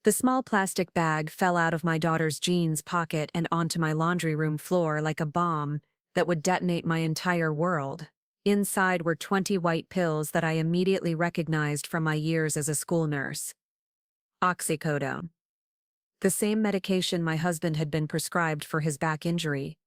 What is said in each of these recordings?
The small plastic bag fell out of my daughter's jeans pocket and onto my laundry room floor like a bomb that would detonate my entire world. Inside were 20 white pills that I immediately recognized from my years as a school nurse. Oxycodone. The same medication my husband had been prescribed for his back injury.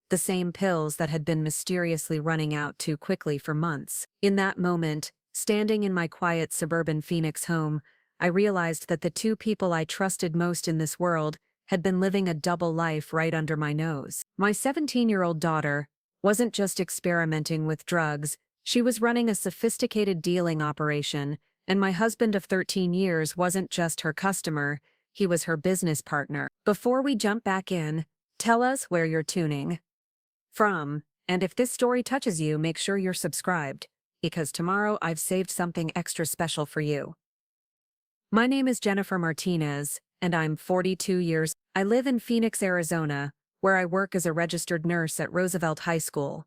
The same pills that had been mysteriously running out too quickly for months. In that moment, standing in my quiet suburban Phoenix home, I realized that the two people I trusted most in this world had been living a double life right under my nose. My 17-year-old daughter wasn't just experimenting with drugs, she was running a sophisticated dealing operation, and my husband of 13 years wasn't just her customer, he was her business partner. Before we jump back in, tell us where you're tuning from, and if this story touches you, make sure you're subscribed, because tomorrow I've saved something extra special for you. My name is Jennifer Martinez, and I'm 42 years. I live in Phoenix, Arizona, where I work as a registered nurse at Roosevelt High School.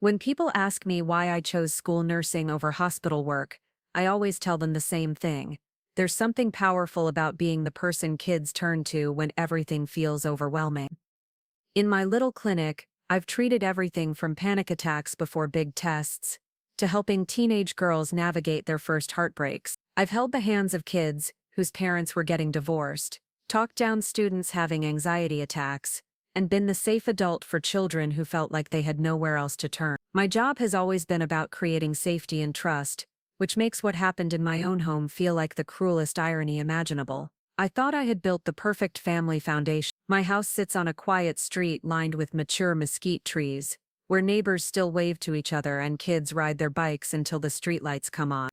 When people ask me why I chose school nursing over hospital work, I always tell them the same thing. There's something powerful about being the person kids turn to when everything feels overwhelming. In my little clinic, I've treated everything from panic attacks before big tests to helping teenage girls navigate their first heartbreaks. I've held the hands of kids whose parents were getting divorced, talked down students having anxiety attacks, and been the safe adult for children who felt like they had nowhere else to turn. My job has always been about creating safety and trust, which makes what happened in my own home feel like the cruelest irony imaginable. I thought I had built the perfect family foundation. My house sits on a quiet street lined with mature mesquite trees, where neighbors still wave to each other and kids ride their bikes until the streetlights come on.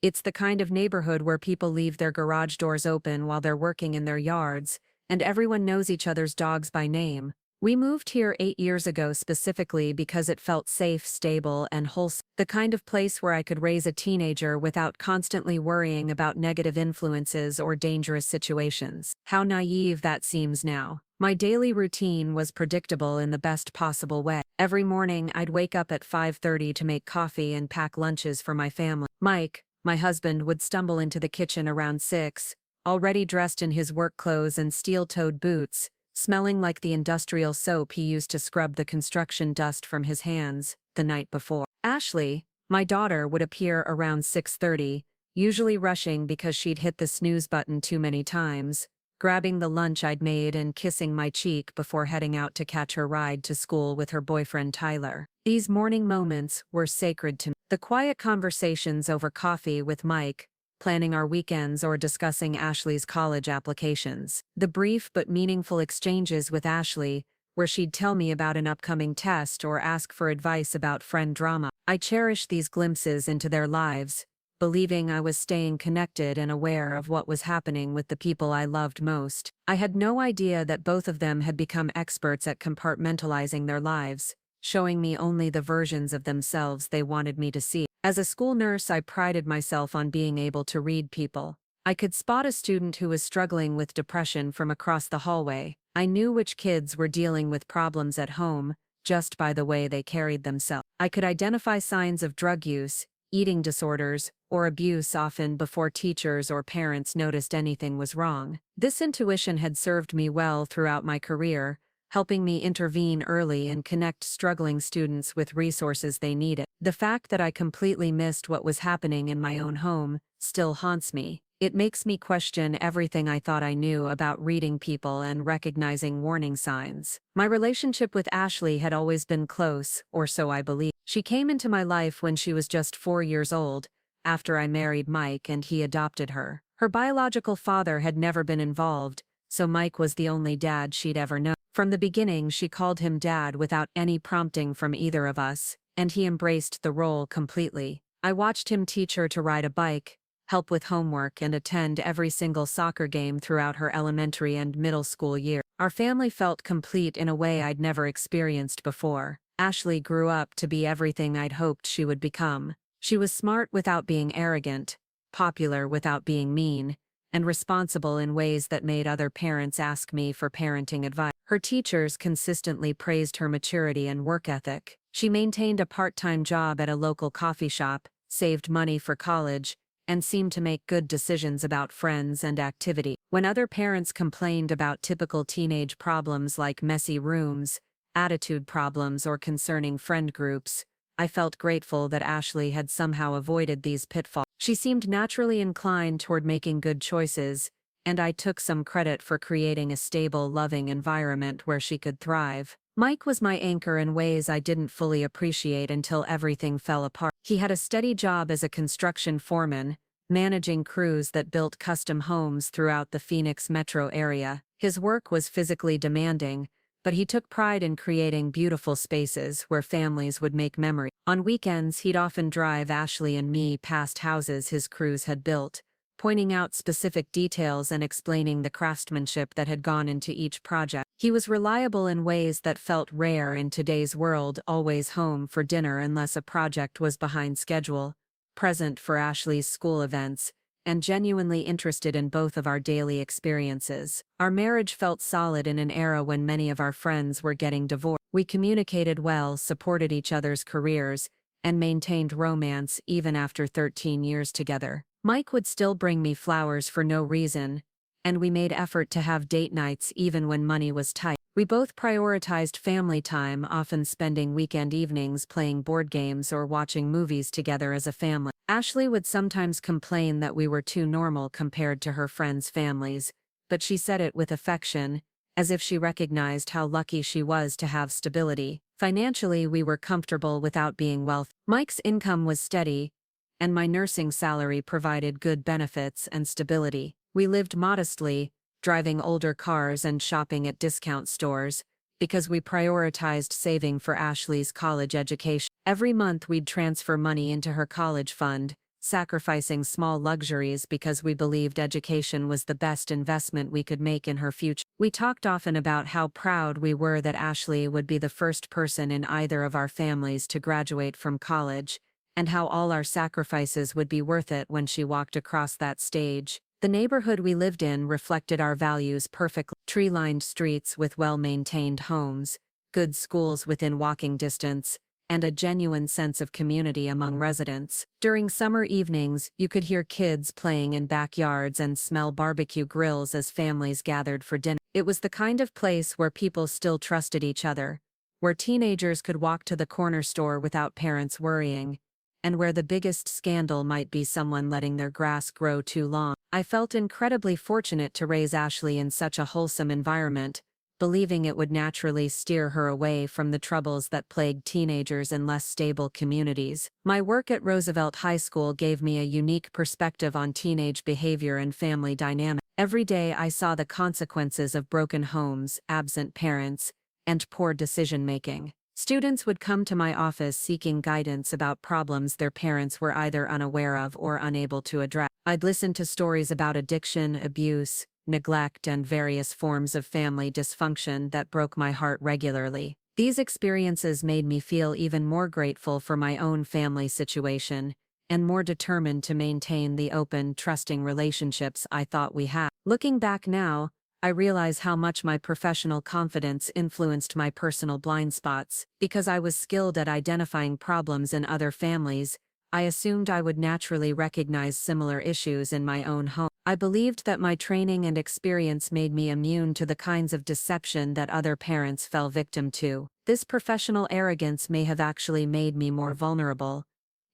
It's the kind of neighborhood where people leave their garage doors open while they're working in their yards, and everyone knows each other's dogs by name. We moved here 8 years ago specifically because it felt safe, stable, and wholesome. The kind of place where I could raise a teenager without constantly worrying about negative influences or dangerous situations. How naive that seems now. My daily routine was predictable in the best possible way. Every morning I'd wake up at 5:30 to make coffee and pack lunches for my family. Mike, my husband, would stumble into the kitchen around 6, already dressed in his work clothes and steel-toed boots, smelling like the industrial soap he used to scrub the construction dust from his hands the night before. Ashley, my daughter, would appear around 6:30, usually rushing because she'd hit the snooze button too many times, grabbing the lunch I'd made and kissing my cheek before heading out to catch her ride to school with her boyfriend Tyler. These morning moments were sacred to me. The quiet conversations over coffee with Mike, planning our weekends or discussing Ashley's college applications. The brief but meaningful exchanges with Ashley, where she'd tell me about an upcoming test or ask for advice about friend drama. I cherished these glimpses into their lives, believing I was staying connected and aware of what was happening with the people I loved most. I had no idea that both of them had become experts at compartmentalizing their lives, showing me only the versions of themselves they wanted me to see. As a school nurse, I prided myself on being able to read people. I could spot a student who was struggling with depression from across the hallway. I knew which kids were dealing with problems at home, just by the way they carried themselves. I could identify signs of drug use, eating disorders, or abuse often before teachers or parents noticed anything was wrong. This intuition had served me well throughout my career, helping me intervene early and connect struggling students with resources they needed. The fact that I completely missed what was happening in my own home still haunts me. It makes me question everything I thought I knew about reading people and recognizing warning signs. My relationship with Ashley had always been close, or so I believe. She came into my life when she was just 4 years old, after I married Mike and he adopted her. Her biological father had never been involved, so Mike was the only dad she'd ever known. From the beginning, she called him Dad without any prompting from either of us, and he embraced the role completely. I watched him teach her to ride a bike, help with homework, and attend every single soccer game throughout her elementary and middle school year. Our family felt complete in a way I'd never experienced before. Ashley grew up to be everything I'd hoped she would become. She was smart without being arrogant, popular without being mean, and responsible in ways that made other parents ask me for parenting advice. Her teachers consistently praised her maturity and work ethic. She maintained a part-time job at a local coffee shop, saved money for college, and seemed to make good decisions about friends and activity. When other parents complained about typical teenage problems like messy rooms, attitude problems, or concerning friend groups, I felt grateful that Ashley had somehow avoided these pitfalls. She seemed naturally inclined toward making good choices, and I took some credit for creating a stable, loving environment where she could thrive. Mike was my anchor in ways I didn't fully appreciate until everything fell apart. He had a steady job as a construction foreman, managing crews that built custom homes throughout the Phoenix metro area. His work was physically demanding, but he took pride in creating beautiful spaces where families would make memories. On weekends, he'd often drive Ashley and me past houses his crews had built, pointing out specific details and explaining the craftsmanship that had gone into each project. He was reliable in ways that felt rare in today's world, always home for dinner unless a project was behind schedule, present for Ashley's school events, and genuinely interested in both of our daily experiences. Our marriage felt solid in an era when many of our friends were getting divorced. We communicated well, supported each other's careers, and maintained romance even after 13 years together. Mike would still bring me flowers for no reason, and we made effort to have date nights even when money was tight. We both prioritized family time, often spending weekend evenings playing board games or watching movies together as a family. Ashley would sometimes complain that we were too normal compared to her friends' families, but she said it with affection, as if she recognized how lucky she was to have stability. Financially, we were comfortable without being wealthy. Mike's income was steady, and my nursing salary provided good benefits and stability. We lived modestly, driving older cars and shopping at discount stores, because we prioritized saving for Ashley's college education. Every month we'd transfer money into her college fund, sacrificing small luxuries because we believed education was the best investment we could make in her future. We talked often about how proud we were that Ashley would be the first person in either of our families to graduate from college, and how all our sacrifices would be worth it when she walked across that stage. The neighborhood we lived in reflected our values perfectly. Tree-lined streets with well-maintained homes, good schools within walking distance, and a genuine sense of community among residents. During summer evenings, you could hear kids playing in backyards and smell barbecue grills as families gathered for dinner. It was the kind of place where people still trusted each other, where teenagers could walk to the corner store without parents worrying, and where the biggest scandal might be someone letting their grass grow too long. I felt incredibly fortunate to raise Ashley in such a wholesome environment, believing it would naturally steer her away from the troubles that plagued teenagers in less stable communities. My work at Roosevelt High School gave me a unique perspective on teenage behavior and family dynamics. Every day I saw the consequences of broken homes, absent parents, and poor decision-making. Students would come to my office seeking guidance about problems their parents were either unaware of or unable to address. I'd listen to stories about addiction, abuse, neglect, and various forms of family dysfunction that broke my heart regularly. These experiences made me feel even more grateful for my own family situation, and more determined to maintain the open, trusting relationships I thought we had. Looking back now, I realize how much my professional confidence influenced my personal blind spots. Because I was skilled at identifying problems in other families, I assumed I would naturally recognize similar issues in my own home. I believed that my training and experience made me immune to the kinds of deception that other parents fell victim to. This professional arrogance may have actually made me more vulnerable,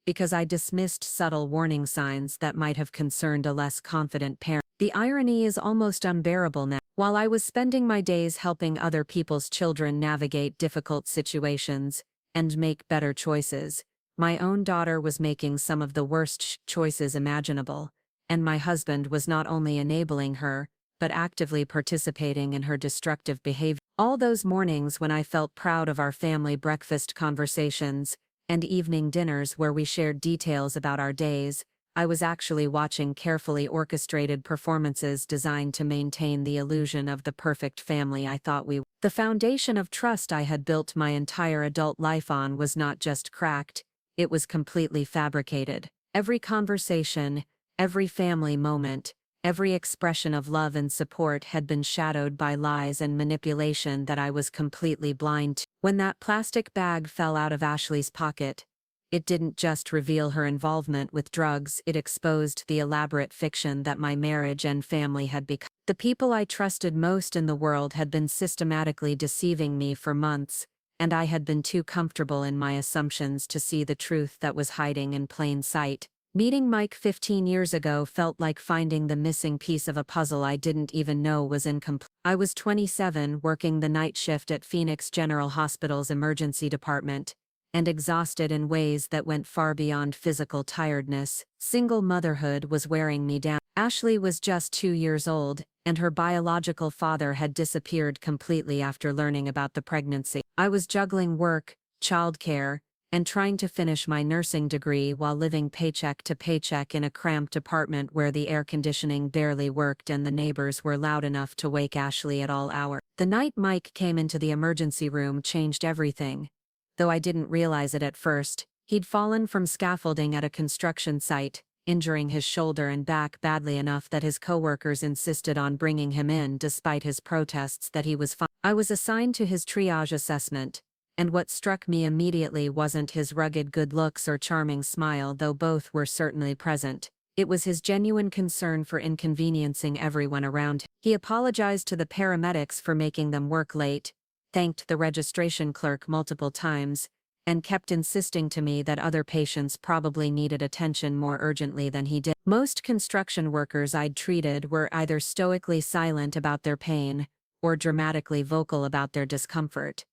because I dismissed subtle warning signs that might have concerned a less confident parent. The irony is almost unbearable now. While I was spending my days helping other people's children navigate difficult situations and make better choices, my own daughter was making some of the worst choices imaginable, and my husband was not only enabling her, but actively participating in her destructive behavior. All those mornings when I felt proud of our family breakfast conversations and evening dinners where we shared details about our days, I was actually watching carefully orchestrated performances designed to maintain the illusion of the perfect family I thought we were. The foundation of trust I had built my entire adult life on was not just cracked, it was completely fabricated. Every conversation, every family moment, every expression of love and support had been shadowed by lies and manipulation that I was completely blind to. When that plastic bag fell out of Ashley's pocket, It didn't just reveal her involvement with drugs, it exposed the elaborate fiction that my marriage and family had become. The people I trusted most in the world had been systematically deceiving me for months, and I had been too comfortable in my assumptions to see the truth that was hiding in plain sight. Meeting Mike 15 years ago felt like finding the missing piece of a puzzle I didn't even know was incomplete. I was 27, working the night shift at Phoenix General Hospital's emergency department, and exhausted in ways that went far beyond physical tiredness. Single motherhood was wearing me down. Ashley was just 2 years old, and her biological father had disappeared completely after learning about the pregnancy. I was juggling work, childcare, and trying to finish my nursing degree while living paycheck to paycheck in a cramped apartment where the air conditioning barely worked and the neighbors were loud enough to wake Ashley at all hours. The night Mike came into the emergency room changed everything. Though I didn't realize it at first, he'd fallen from scaffolding at a construction site, injuring his shoulder and back badly enough that his coworkers insisted on bringing him in despite his protests that he was fine. I was assigned to his triage assessment, and what struck me immediately wasn't his rugged good looks or charming smile, though both were certainly present. It was his genuine concern for inconveniencing everyone around him. He apologized to the paramedics for making them work late, thanked the registration clerk multiple times, and kept insisting to me that other patients probably needed attention more urgently than he did. Most construction workers I'd treated were either stoically silent about their pain or dramatically vocal about their discomfort.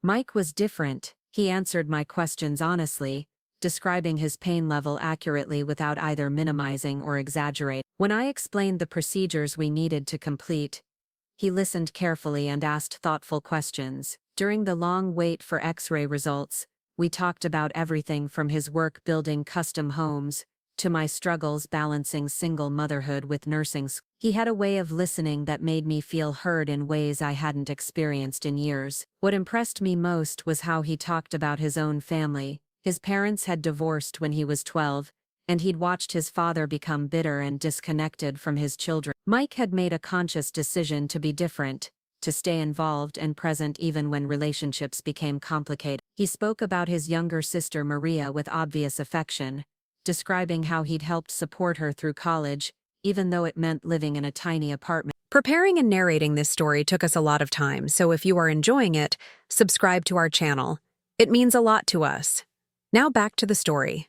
Mike was different. He answered my questions honestly, describing his pain level accurately without either minimizing or exaggerating. When I explained the procedures we needed to complete, he listened carefully and asked thoughtful questions. During the long wait for X-ray results, we talked about everything from his work building custom homes to my struggles balancing single motherhood with nursing. He had a way of listening that made me feel heard in ways I hadn't experienced in years. What impressed me most was how he talked about his own family. His parents had divorced when he was 12, and he'd watched his father become bitter and disconnected from his children. Mike had made a conscious decision to be different, to stay involved and present even when relationships became complicated. He spoke about his younger sister Maria with obvious affection, describing how he'd helped support her through college, even though it meant living in a tiny apartment. Preparing and narrating this story took us a lot of time, so if you are enjoying it, subscribe to our channel. It means a lot to us. Now back to the story.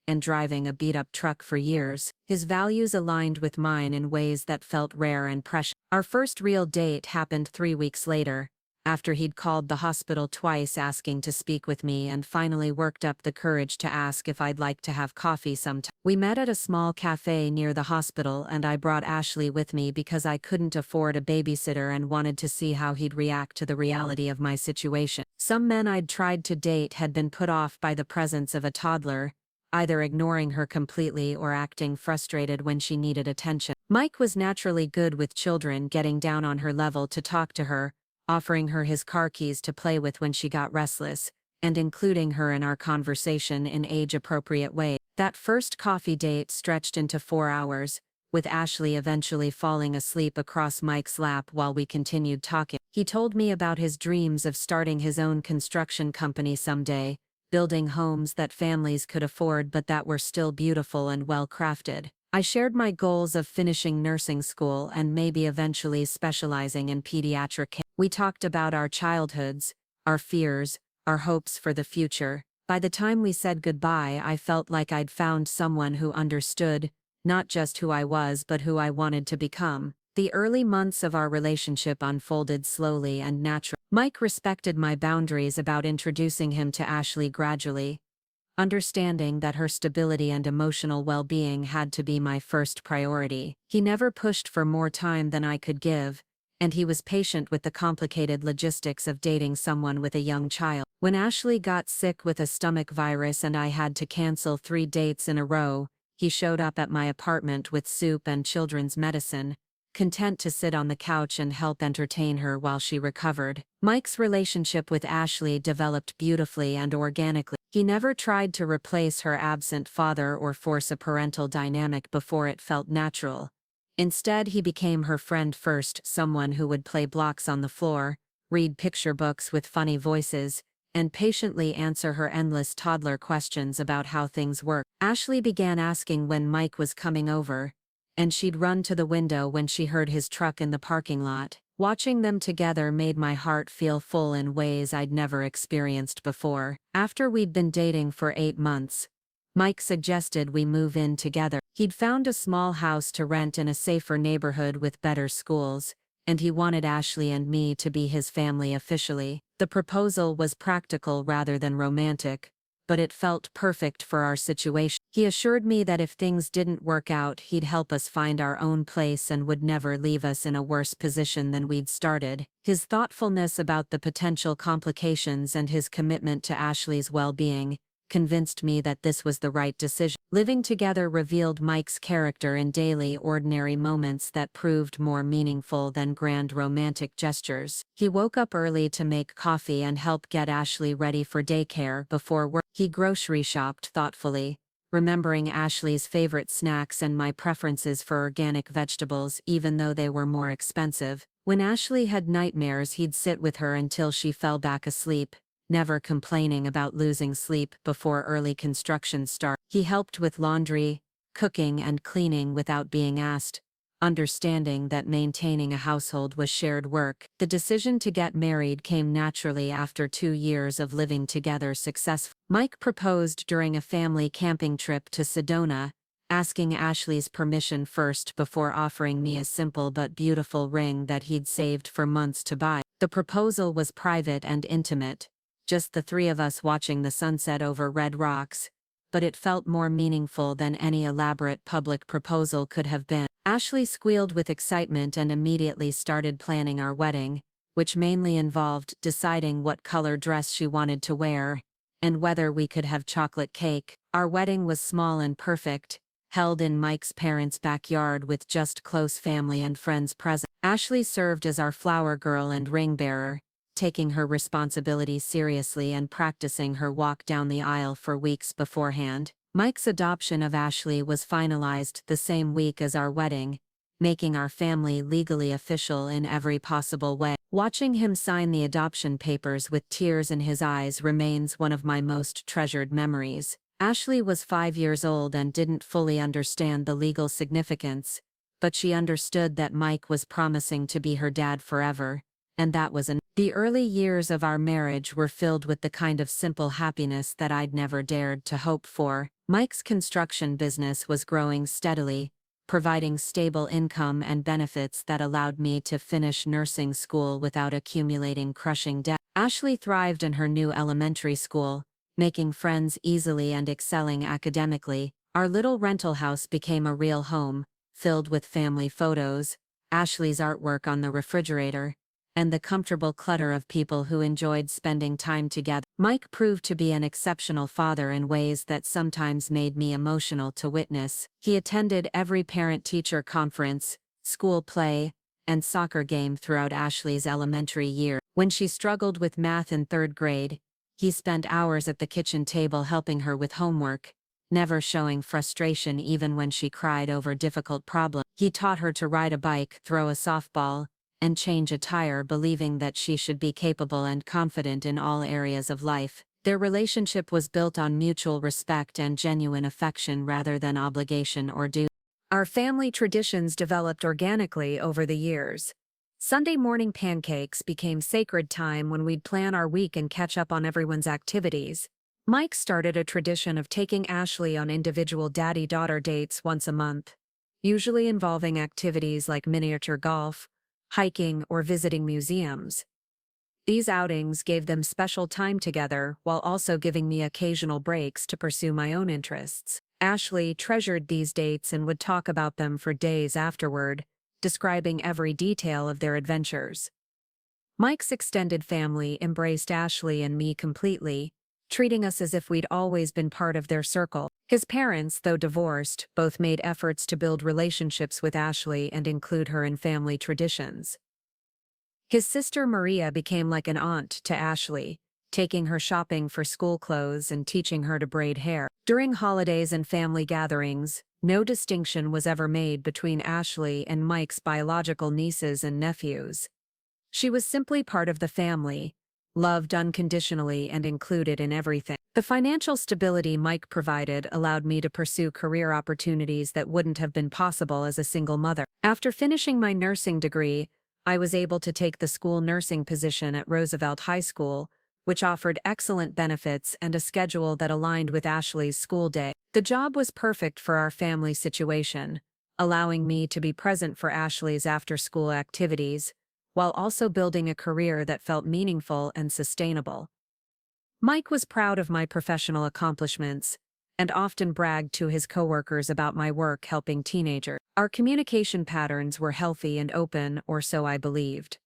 And driving a beat-up truck for years, his values aligned with mine in ways that felt rare and precious. Our first real date happened 3 weeks later, after he'd called the hospital twice asking to speak with me and finally worked up the courage to ask if I'd like to have coffee sometime. We met at a small cafe near the hospital, and I brought Ashley with me because I couldn't afford a babysitter and wanted to see how he'd react to the reality of my situation. Some men I'd tried to date had been put off by the presence of a toddler, either ignoring her completely or acting frustrated when she needed attention. Mike was naturally good with children, getting down on her level to talk to her, offering her his car keys to play with when she got restless, and including her in our conversation in age-appropriate ways. That first coffee date stretched into 4 hours, with Ashley eventually falling asleep across Mike's lap while we continued talking. He told me about his dreams of starting his own construction company someday, building homes that families could afford but that were still beautiful and well-crafted. I shared my goals of finishing nursing school and maybe eventually specializing in pediatric care. We talked about our childhoods, our fears, our hopes for the future. By the time we said goodbye, I felt like I'd found someone who understood, not just who I was but who I wanted to become. The early months of our relationship unfolded slowly and naturally. Mike respected my boundaries about introducing him to Ashley gradually, understanding that her stability and emotional well-being had to be my first priority. He never pushed for more time than I could give, and he was patient with the complicated logistics of dating someone with a young child. When Ashley got sick with a stomach virus and I had to cancel 3 dates in a row, he showed up at my apartment with soup and children's medicine, content to sit on the couch and help entertain her while she recovered. Mike's relationship with Ashley developed beautifully and organically. He never tried to replace her absent father or force a parental dynamic before it felt natural. Instead, he became her friend first, someone who would play blocks on the floor, read picture books with funny voices, and patiently answer her endless toddler questions about how things work. Ashley began asking when Mike was coming over, and she'd run to the window when she heard his truck in the parking lot. Watching them together made my heart feel full in ways I'd never experienced before. After we'd been dating for 8 months, Mike suggested we move in together. He'd found a small house to rent in a safer neighborhood with better schools, and he wanted Ashley and me to be his family officially. The proposal was practical rather than romantic, but it felt perfect for our situation. He assured me that if things didn't work out, he'd help us find our own place and would never leave us in a worse position than we'd started. His thoughtfulness about the potential complications and his commitment to Ashley's well-being convinced me that this was the right decision. Living together revealed Mike's character in daily, ordinary moments that proved more meaningful than grand romantic gestures. He woke up early to make coffee and help get Ashley ready for daycare before work. He grocery shopped thoughtfully, remembering Ashley's favorite snacks and my preferences for organic vegetables even though they were more expensive. When Ashley had nightmares, he'd sit with her until she fell back asleep, never complaining about losing sleep before early construction started. He helped with laundry, cooking and cleaning without being asked, understanding that maintaining a household was shared work. The decision to get married came naturally after 2 years of living together successfully. Mike proposed during a family camping trip to Sedona, asking Ashley's permission first before offering me a simple but beautiful ring that he'd saved for months to buy. The proposal was private and intimate, just the 3 of us watching the sunset over red rocks, but it felt more meaningful than any elaborate public proposal could have been. Ashley squealed with excitement and immediately started planning our wedding, which mainly involved deciding what color dress she wanted to wear, and whether we could have chocolate cake. Our wedding was small and perfect, held in Mike's parents' backyard with just close family and friends present. Ashley served as our flower girl and ring bearer, taking her responsibilities seriously and practicing her walk down the aisle for weeks beforehand. Mike's adoption of Ashley was finalized the same week as our wedding, making our family legally official in every possible way. Watching him sign the adoption papers with tears in his eyes remains one of my most treasured memories. Ashley was 5 years old and didn't fully understand the legal significance, but she understood that Mike was promising to be her dad forever, and that was enough. The early years of our marriage were filled with the kind of simple happiness that I'd never dared to hope for. Mike's construction business was growing steadily, providing stable income and benefits that allowed me to finish nursing school without accumulating crushing debt. Ashley thrived in her new elementary school, making friends easily and excelling academically. Our little rental house became a real home, filled with family photos, Ashley's artwork on the refrigerator, and the comfortable clutter of people who enjoyed spending time together. Mike proved to be an exceptional father in ways that sometimes made me emotional to witness. He attended every parent-teacher conference, school play, and soccer game throughout Ashley's elementary year. When she struggled with math in 3rd grade, he spent hours at the kitchen table helping her with homework, never showing frustration even when she cried over difficult problems. He taught her to ride a bike, throw a softball, and change a tire, believing that she should be capable and confident in all areas of life. Their relationship was built on mutual respect and genuine affection rather than obligation or duty. Our family traditions developed organically over the years. Sunday morning pancakes became sacred time when we'd plan our week and catch up on everyone's activities. Mike started a tradition of taking Ashley on individual daddy-daughter dates once a month, usually involving activities like miniature golf, hiking, or visiting museums. These outings gave them special time together while also giving me occasional breaks to pursue my own interests. Ashley treasured these dates and would talk about them for days afterward, describing every detail of their adventures. Mike's extended family embraced Ashley and me completely, treating us as if we'd always been part of their circle. His parents, though divorced, both made efforts to build relationships with Ashley and include her in family traditions. His sister Maria became like an aunt to Ashley, taking her shopping for school clothes and teaching her to braid hair. During holidays and family gatherings, no distinction was ever made between Ashley and Mike's biological nieces and nephews. She was simply part of the family, loved unconditionally and included in everything. The financial stability Mike provided allowed me to pursue career opportunities that wouldn't have been possible as a single mother. After finishing my nursing degree, I was able to take the school nursing position at Roosevelt High School, which offered excellent benefits and a schedule that aligned with Ashley's school day. The job was perfect for our family situation, allowing me to be present for Ashley's after-school activities, while also building a career that felt meaningful and sustainable. Mike was proud of my professional accomplishments and often bragged to his coworkers about my work helping teenagers. Our communication patterns were healthy and open, or so I believed.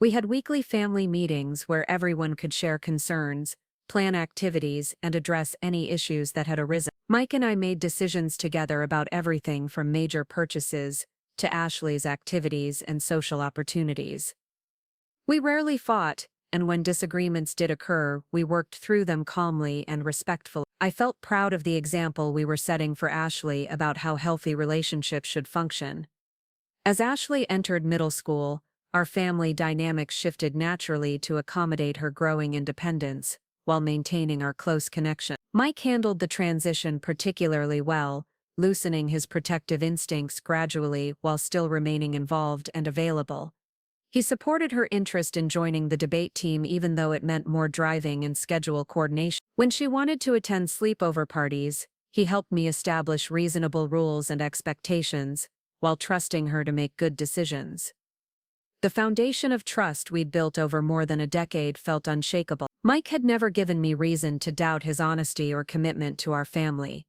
We had weekly family meetings where everyone could share concerns, plan activities, and address any issues that had arisen. Mike and I made decisions together about everything from major purchases to Ashley's activities and social opportunities. We rarely fought, and when disagreements did occur, we worked through them calmly and respectfully. I felt proud of the example we were setting for Ashley about how healthy relationships should function. As Ashley entered middle school, our family dynamics shifted naturally to accommodate her growing independence, while maintaining our close connection. Mike handled the transition particularly well, loosening his protective instincts gradually while still remaining involved and available. He supported her interest in joining the debate team even though it meant more driving and schedule coordination. When she wanted to attend sleepover parties, he helped me establish reasonable rules and expectations, while trusting her to make good decisions. The foundation of trust we'd built over more than a decade felt unshakable. Mike had never given me reason to doubt his honesty or commitment to our family.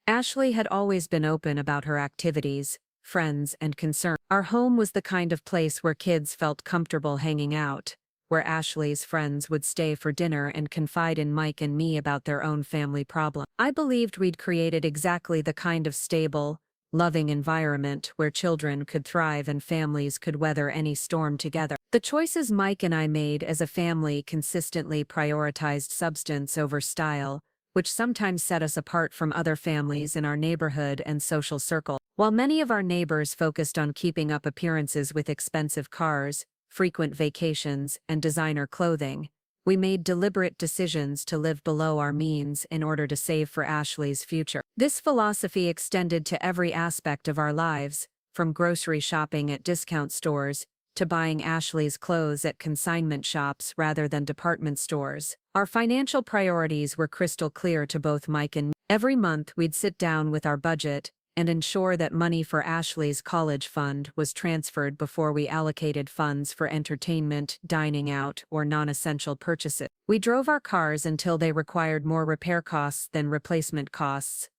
Ashley had always been open about her activities, friends, and concerns. Our home was the kind of place where kids felt comfortable hanging out, where Ashley's friends would stay for dinner and confide in Mike and me about their own family problems. I believed we'd created exactly the kind of stable, loving environment where children could thrive and families could weather any storm together. The choices Mike and I made as a family consistently prioritized substance over style, which sometimes set us apart from other families in our neighborhood and social circle. While many of our neighbors focused on keeping up appearances with expensive cars, frequent vacations, and designer clothing, we made deliberate decisions to live below our means in order to save for Ashley's future. This philosophy extended to every aspect of our lives, from grocery shopping at discount stores to buying Ashley's clothes at consignment shops rather than department stores. Our financial priorities were crystal clear to both Mike and me. Every month we'd sit down with our budget and ensure that money for Ashley's college fund was transferred before we allocated funds for entertainment, dining out, or non-essential purchases. We drove our cars until they required more repair costs than replacement costs,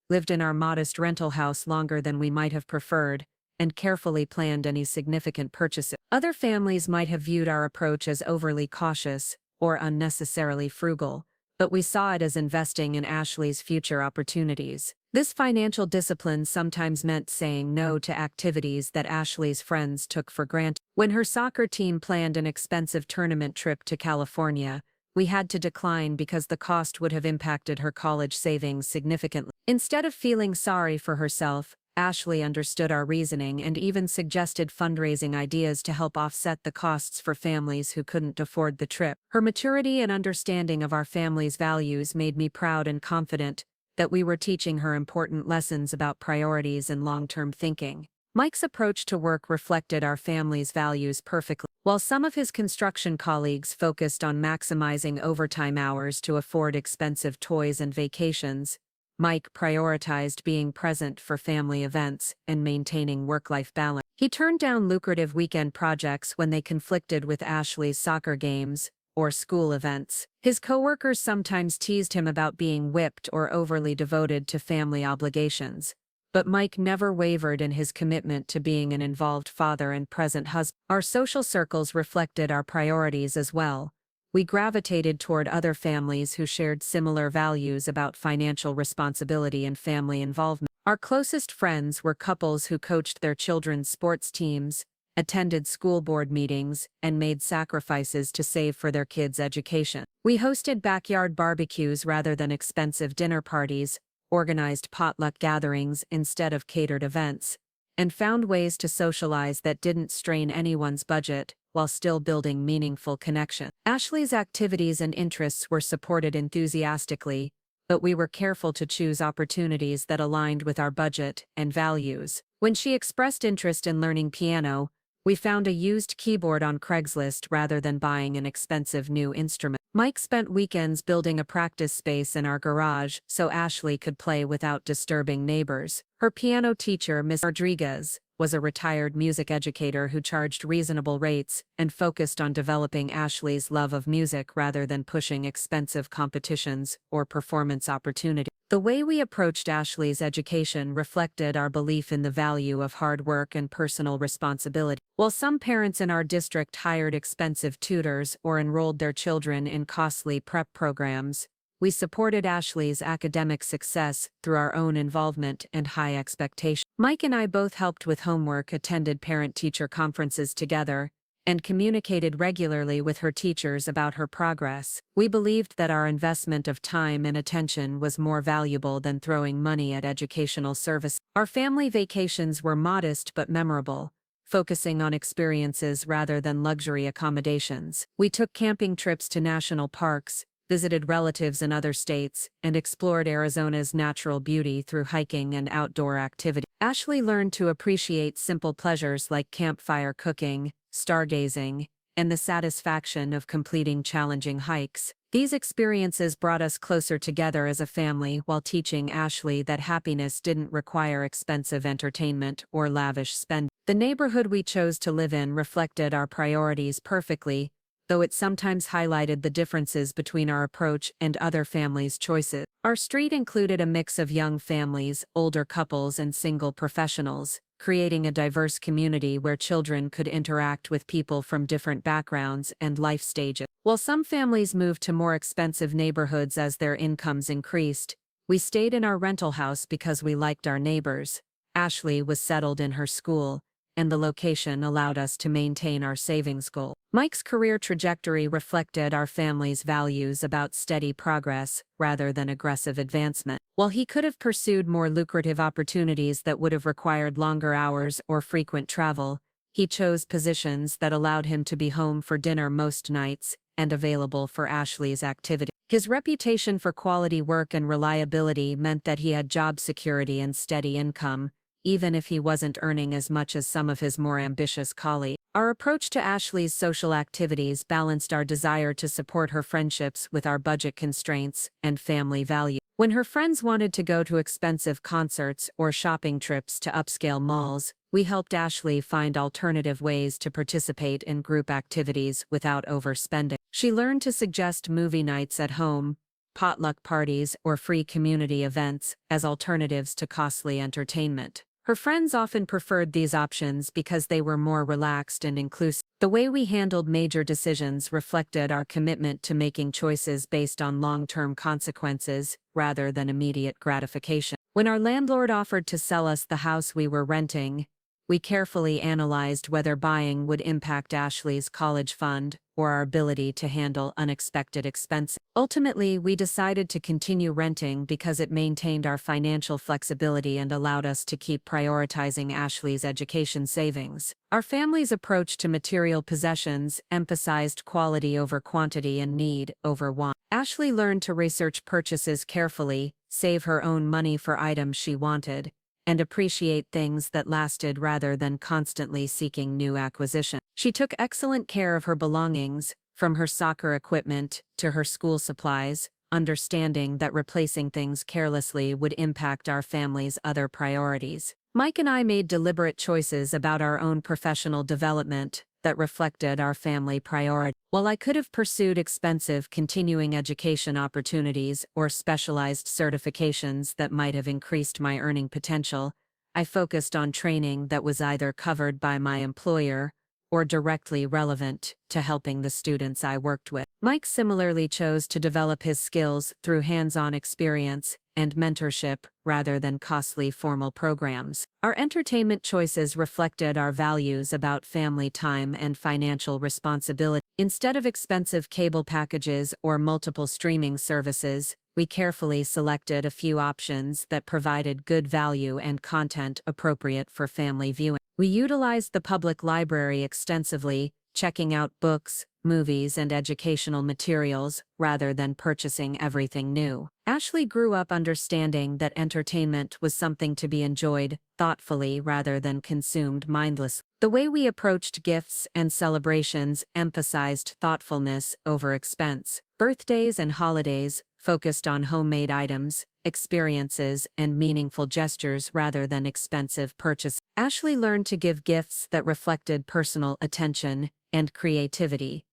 lived in our modest rental house longer than we might have preferred, and carefully planned any significant purchases. Other families might have viewed our approach as overly cautious or unnecessarily frugal, but we saw it as investing in Ashley's future opportunities. This financial discipline sometimes meant saying no to activities that Ashley's friends took for granted. When her soccer team planned an expensive tournament trip to California, we had to decline because the cost would have impacted her college savings significantly. Instead of feeling sorry for herself, Ashley understood our reasoning and even suggested fundraising ideas to help offset the costs for families who couldn't afford the trip. Her maturity and understanding of our family's values made me proud and confident that we were teaching her important lessons about priorities and long-term thinking. Mike's approach to work reflected our family's values perfectly. While some of his construction colleagues focused on maximizing overtime hours to afford expensive toys and vacations, Mike prioritized being present for family events and maintaining work-life balance. He turned down lucrative weekend projects when they conflicted with Ashley's soccer games or school events. His coworkers sometimes teased him about being whipped or overly devoted to family obligations, but Mike never wavered in his commitment to being an involved father and present husband. Our social circles reflected our priorities as well. We gravitated toward other families who shared similar values about financial responsibility and family involvement. Our closest friends were couples who coached their children's sports teams, attended school board meetings, and made sacrifices to save for their kids' education. We hosted backyard barbecues rather than expensive dinner parties, organized potluck gatherings instead of catered events, and found ways to socialize that didn't strain anyone's budget while still building meaningful connections. Ashley's activities and interests were supported enthusiastically, but we were careful to choose opportunities that aligned with our budget and values. When she expressed interest in learning piano, we found a used keyboard on Craigslist rather than buying an expensive new instrument. Mike spent weekends building a practice space in our garage so Ashley could play without disturbing neighbors. Her piano teacher, Ms. Rodriguez, was a retired music educator who charged reasonable rates and focused on developing Ashley's love of music rather than pushing expensive competitions or performance opportunities. The way we approached Ashley's education reflected our belief in the value of hard work and personal responsibility. While some parents in our district hired expensive tutors or enrolled their children in costly prep programs, we supported Ashley's academic success through our own involvement and high expectations. Mike and I both helped with homework, attended parent-teacher conferences together, and communicated regularly with her teachers about her progress. We believed that our investment of time and attention was more valuable than throwing money at educational service. Our family vacations were modest but memorable, focusing on experiences rather than luxury accommodations. We took camping trips to national parks, visited relatives in other states, and explored Arizona's natural beauty through hiking and outdoor activity. Ashley learned to appreciate simple pleasures like campfire cooking, stargazing, and the satisfaction of completing challenging hikes. These experiences brought us closer together as a family while teaching Ashley that happiness didn't require expensive entertainment or lavish spending. The neighborhood we chose to live in reflected our priorities perfectly, though it sometimes highlighted the differences between our approach and other families' choices. Our street included a mix of young families, older couples, and single professionals, creating a diverse community where children could interact with people from different backgrounds and life stages. While some families moved to more expensive neighborhoods as their incomes increased, we stayed in our rental house because we liked our neighbors. Ashley was settled in her school, and the location allowed us to maintain our savings goal. Mike's career trajectory reflected our family's values about steady progress rather than aggressive advancement. While he could have pursued more lucrative opportunities that would have required longer hours or frequent travel, he chose positions that allowed him to be home for dinner most nights and available for Ashley's activity. His reputation for quality work and reliability meant that he had job security and steady income, even if he wasn't earning as much as some of his more ambitious colleagues. Our approach to Ashley's social activities balanced our desire to support her friendships with our budget constraints and family values. When her friends wanted to go to expensive concerts or shopping trips to upscale malls, we helped Ashley find alternative ways to participate in group activities without overspending. She learned to suggest movie nights at home, potluck parties, or free community events as alternatives to costly entertainment. Her friends often preferred these options because they were more relaxed and inclusive. The way we handled major decisions reflected our commitment to making choices based on long-term consequences rather than immediate gratification. When our landlord offered to sell us the house we were renting, we carefully analyzed whether buying would impact Ashley's college fund or our ability to handle unexpected expenses. Ultimately, we decided to continue renting because it maintained our financial flexibility and allowed us to keep prioritizing Ashley's education savings. Our family's approach to material possessions emphasized quality over quantity and need over want. Ashley learned to research purchases carefully, save her own money for items she wanted, and appreciate things that lasted rather than constantly seeking new acquisition. She took excellent care of her belongings, from her soccer equipment to her school supplies, understanding that replacing things carelessly would impact our family's other priorities. Mike and I made deliberate choices about our own professional development that reflected our family priority. While I could have pursued expensive continuing education opportunities or specialized certifications that might have increased my earning potential, I focused on training that was either covered by my employer or directly relevant to helping the students I worked with. Mike similarly chose to develop his skills through hands-on experience and mentorship rather than costly formal programs. Our entertainment choices reflected our values about family time and financial responsibility. Instead of expensive cable packages or multiple streaming services, we carefully selected a few options that provided good value and content appropriate for family viewing. We utilized the public library extensively, checking out books, movies, and educational materials rather than purchasing everything new. Ashley grew up understanding that entertainment was something to be enjoyed thoughtfully rather than consumed mindlessly. The way we approached gifts and celebrations emphasized thoughtfulness over expense. Birthdays and holidays focused on homemade items, experiences, and meaningful gestures rather than expensive purchases. Ashley learned to give gifts that reflected personal attention and creativity,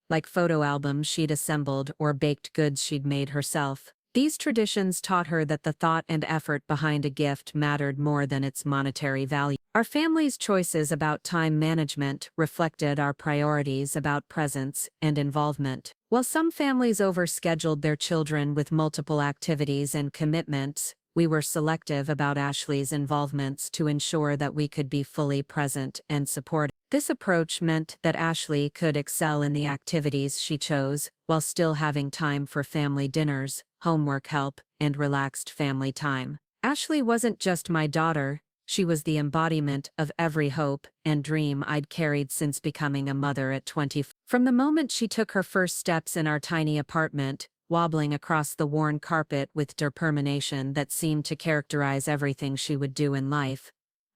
like photo albums she'd assembled or baked goods she'd made herself. These traditions taught her that the thought and effort behind a gift mattered more than its monetary value. Our family's choices about time management reflected our priorities about presence and involvement. While some families overscheduled their children with multiple activities and commitments, we were selective about Ashley's involvements to ensure that we could be fully present and supportive. This approach meant that Ashley could excel in the activities she chose, while still having time for family dinners, homework help, and relaxed family time. Ashley wasn't just my daughter, she was the embodiment of every hope and dream I'd carried since becoming a mother at 20. From the moment she took her first steps in our tiny apartment, wobbling across the worn carpet with determination that seemed to characterize everything she would do in life,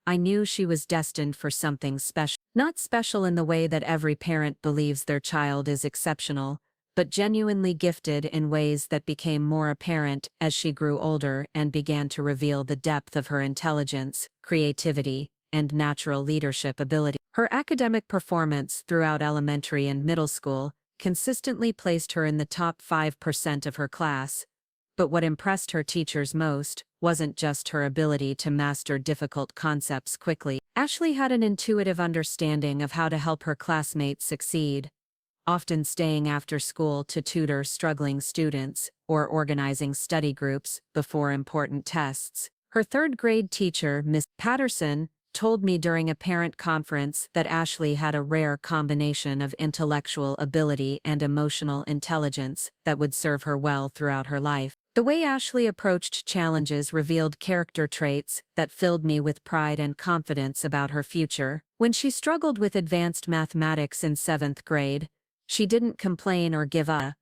I knew she was destined for something special. Not special in the way that every parent believes their child is exceptional, but genuinely gifted in ways that became more apparent as she grew older and began to reveal the depth of her intelligence, creativity, and natural leadership ability. Her academic performance throughout elementary and middle school consistently placed her in the top 5% of her class, but what impressed her teachers most wasn't just her ability to master difficult concepts quickly. Ashley had an intuitive understanding of how to help her classmates succeed, often staying after school to tutor struggling students or organizing study groups before important tests. Her third-grade teacher, Miss Patterson, told me during a parent conference that Ashley had a rare combination of intellectual ability and emotional intelligence that would serve her well throughout her life. The way Ashley approached challenges revealed character traits that filled me with pride and confidence about her future. When she struggled with advanced mathematics in 7th grade, she didn't complain or give up.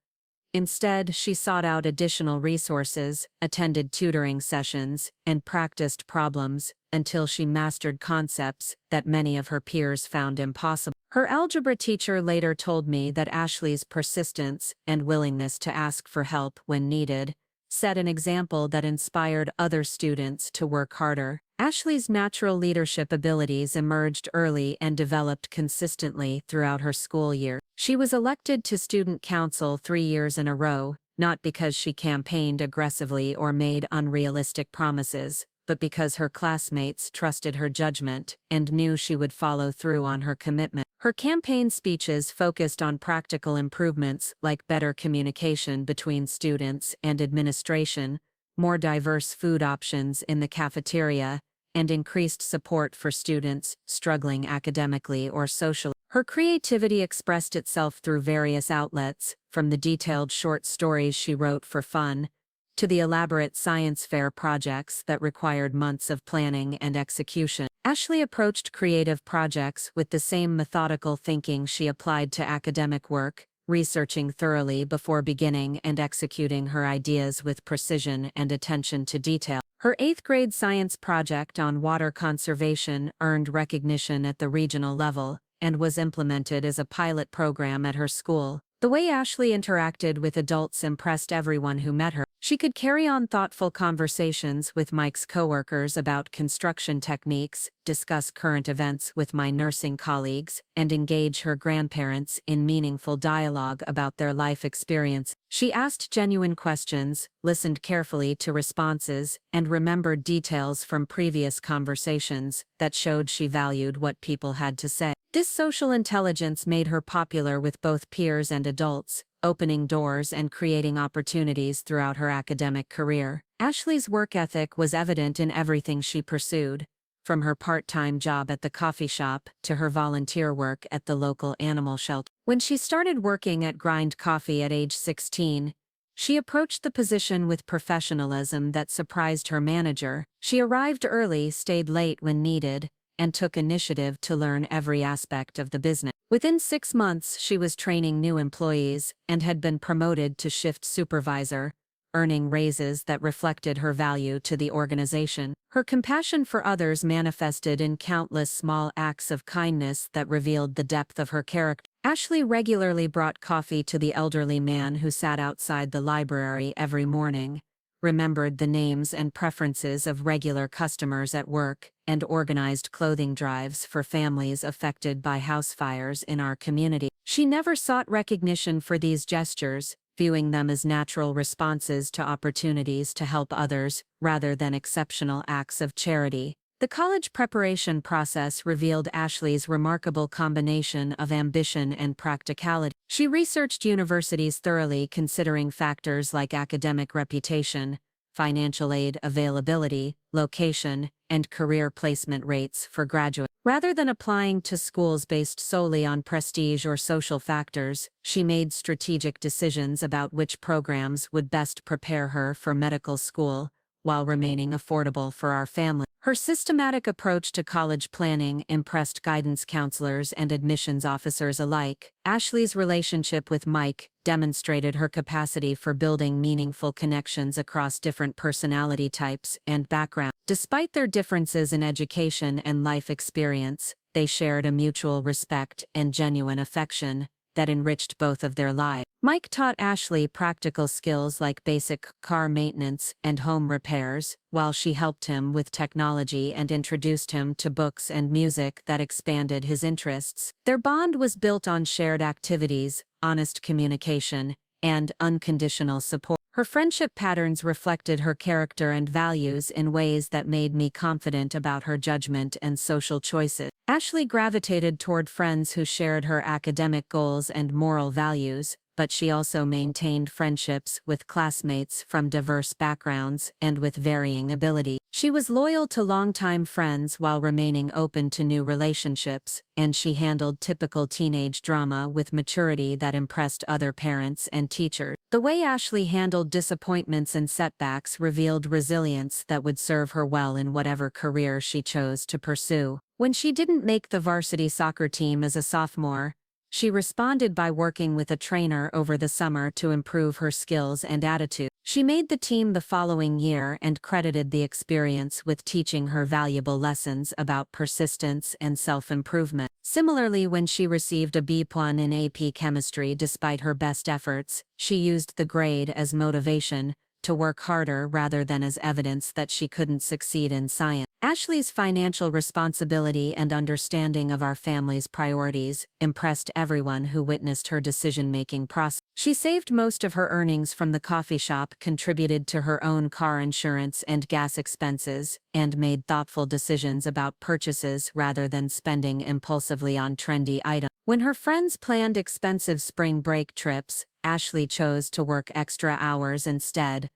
Instead, she sought out additional resources, attended tutoring sessions, and practiced problems until she mastered concepts that many of her peers found impossible. Her algebra teacher later told me that Ashley's persistence and willingness to ask for help when needed set an example that inspired other students to work harder. Ashley's natural leadership abilities emerged early and developed consistently throughout her school year. She was elected to student council 3 years in a row, not because she campaigned aggressively or made unrealistic promises, but because her classmates trusted her judgment and knew she would follow through on her commitment. Her campaign speeches focused on practical improvements like better communication between students and administration, more diverse food options in the cafeteria, and increased support for students struggling academically or socially. Her creativity expressed itself through various outlets, from the detailed short stories she wrote for fun, to the elaborate science fair projects that required months of planning and execution. Ashley approached creative projects with the same methodical thinking she applied to academic work, researching thoroughly before beginning and executing her ideas with precision and attention to detail. Her 8th grade science project on water conservation earned recognition at the regional level and was implemented as a pilot program at her school. The way Ashley interacted with adults impressed everyone who met her. She could carry on thoughtful conversations with Mike's coworkers about construction techniques, discuss current events with my nursing colleagues, and engage her grandparents in meaningful dialogue about their life experience. She asked genuine questions, listened carefully to responses, and remembered details from previous conversations that showed she valued what people had to say. This social intelligence made her popular with both peers and adults, opening doors and creating opportunities throughout her academic career. Ashley's work ethic was evident in everything she pursued, from her part-time job at the coffee shop to her volunteer work at the local animal shelter. When she started working at Grind Coffee at age 16, she approached the position with professionalism that surprised her manager. She arrived early, stayed late when needed, and took initiative to learn every aspect of the business. Within 6 months, she was training new employees and had been promoted to shift supervisor, earning raises that reflected her value to the organization. Her compassion for others manifested in countless small acts of kindness that revealed the depth of her character. Ashley regularly brought coffee to the elderly man who sat outside the library every morning, remembered the names and preferences of regular customers at work, and organized clothing drives for families affected by house fires in our community. She never sought recognition for these gestures, viewing them as natural responses to opportunities to help others rather than exceptional acts of charity. The college preparation process revealed Ashley's remarkable combination of ambition and practicality. She researched universities thoroughly, considering factors like academic reputation, financial aid availability, location, and career placement rates for graduates. Rather than applying to schools based solely on prestige or social factors, she made strategic decisions about which programs would best prepare her for medical school, while remaining affordable for our family. Her systematic approach to college planning impressed guidance counselors and admissions officers alike. Ashley's relationship with Mike demonstrated her capacity for building meaningful connections across different personality types and backgrounds. Despite their differences in education and life experience, they shared a mutual respect and genuine affection that enriched both of their lives. Mike taught Ashley practical skills like basic car maintenance and home repairs, while she helped him with technology and introduced him to books and music that expanded his interests. Their bond was built on shared activities, honest communication, and unconditional support. Her friendship patterns reflected her character and values in ways that made me confident about her judgment and social choices. Ashley gravitated toward friends who shared her academic goals and moral values, but she also maintained friendships with classmates from diverse backgrounds and with varying ability. She was loyal to longtime friends while remaining open to new relationships, and she handled typical teenage drama with maturity that impressed other parents and teachers. The way Ashley handled disappointments and setbacks revealed resilience that would serve her well in whatever career she chose to pursue. When she didn't make the varsity soccer team as a sophomore, she responded by working with a trainer over the summer to improve her skills and attitude. She made the team the following year and credited the experience with teaching her valuable lessons about persistence and self-improvement. Similarly, when she received a B+ in AP chemistry despite her best efforts, she used the grade as motivation to work harder rather than as evidence that she couldn't succeed in science. Ashley's financial responsibility and understanding of our family's priorities impressed everyone who witnessed her decision-making process. She saved most of her earnings from the coffee shop, contributed to her own car insurance and gas expenses, and made thoughtful decisions about purchases rather than spending impulsively on trendy items. When her friends planned expensive spring break trips, Ashley chose to work extra hours instead,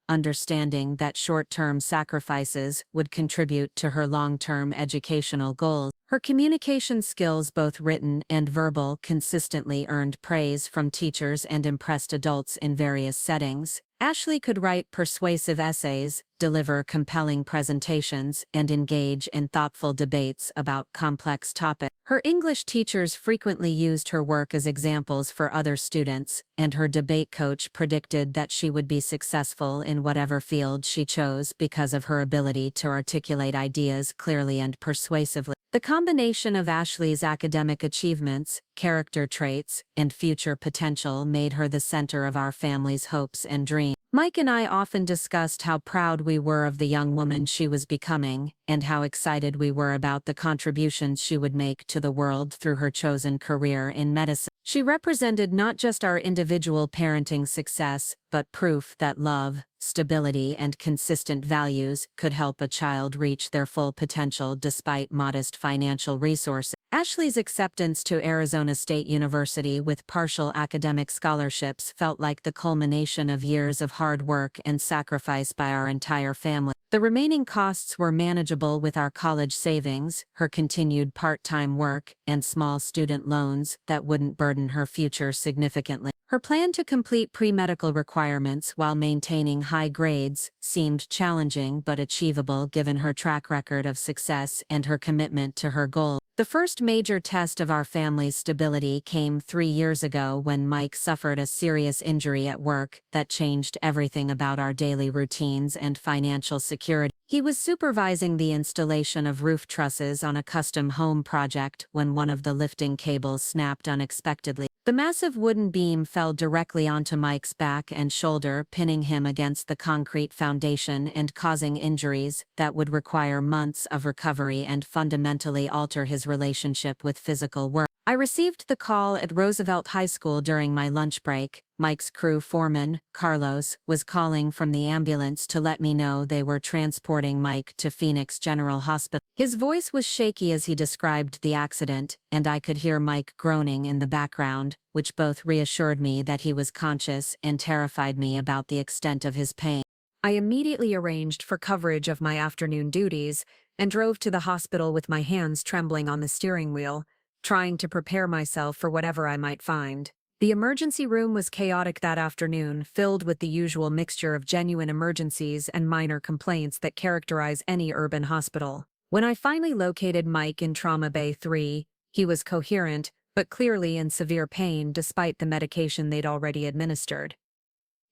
understanding that short-term sacrifices would contribute to her long-term educational goals. Her communication skills, both written and verbal, consistently earned praise from teachers and impressed adults in various settings. Ashley could write persuasive essays, deliver compelling presentations, and engage in thoughtful debates about complex topics. Her English teachers frequently used her work as examples for other students, and her debate coach predicted that she would be successful in whatever field she chose because of her ability to articulate ideas clearly and persuasively. The combination of Ashley's academic achievements, character traits, and future potential made her the center of our family's hopes and dreams. Mike and I often discussed how proud we were of the young woman she was becoming, and how excited we were about the contributions she would make to the world through her chosen career in medicine. She represented not just our individual parenting success, but proof that love, stability, and consistent values could help a child reach their full potential despite modest financial resources. Ashley's acceptance to Arizona State University with partial academic scholarships felt like the culmination of years of hard work and sacrifice by our entire family. The remaining costs were manageable with our college savings, her continued part-time work, and small student loans that wouldn't burden her future significantly. Her Her plan to complete pre-medical requirements while maintaining high grades seemed challenging but achievable given her track record of success and her commitment to her goal. The first major test of our family's stability came 3 years ago when Mike suffered a serious injury at work that changed everything about our daily routines and financial security. He was supervising the installation of roof trusses on a custom home project when one of the lifting cables snapped unexpectedly. The massive wooden beam fell directly onto Mike's back and shoulder, pinning him against the concrete foundation and causing injuries that would require months of recovery and fundamentally alter his relationship with physical work. I received the call at Roosevelt High School during my lunch break. Mike's crew foreman, Carlos, was calling from the ambulance to let me know they were transporting Mike to Phoenix General Hospital. His voice was shaky as he described the accident, and I could hear Mike groaning in the background, which both reassured me that he was conscious and terrified me about the extent of his pain. I immediately arranged for coverage of my afternoon duties and drove to the hospital with my hands trembling on the steering wheel, trying to prepare myself for whatever I might find. The emergency room was chaotic that afternoon, filled with the usual mixture of genuine emergencies and minor complaints that characterize any urban hospital. When I finally located Mike in Trauma Bay 3, he was coherent, but clearly in severe pain despite the medication they'd already administered.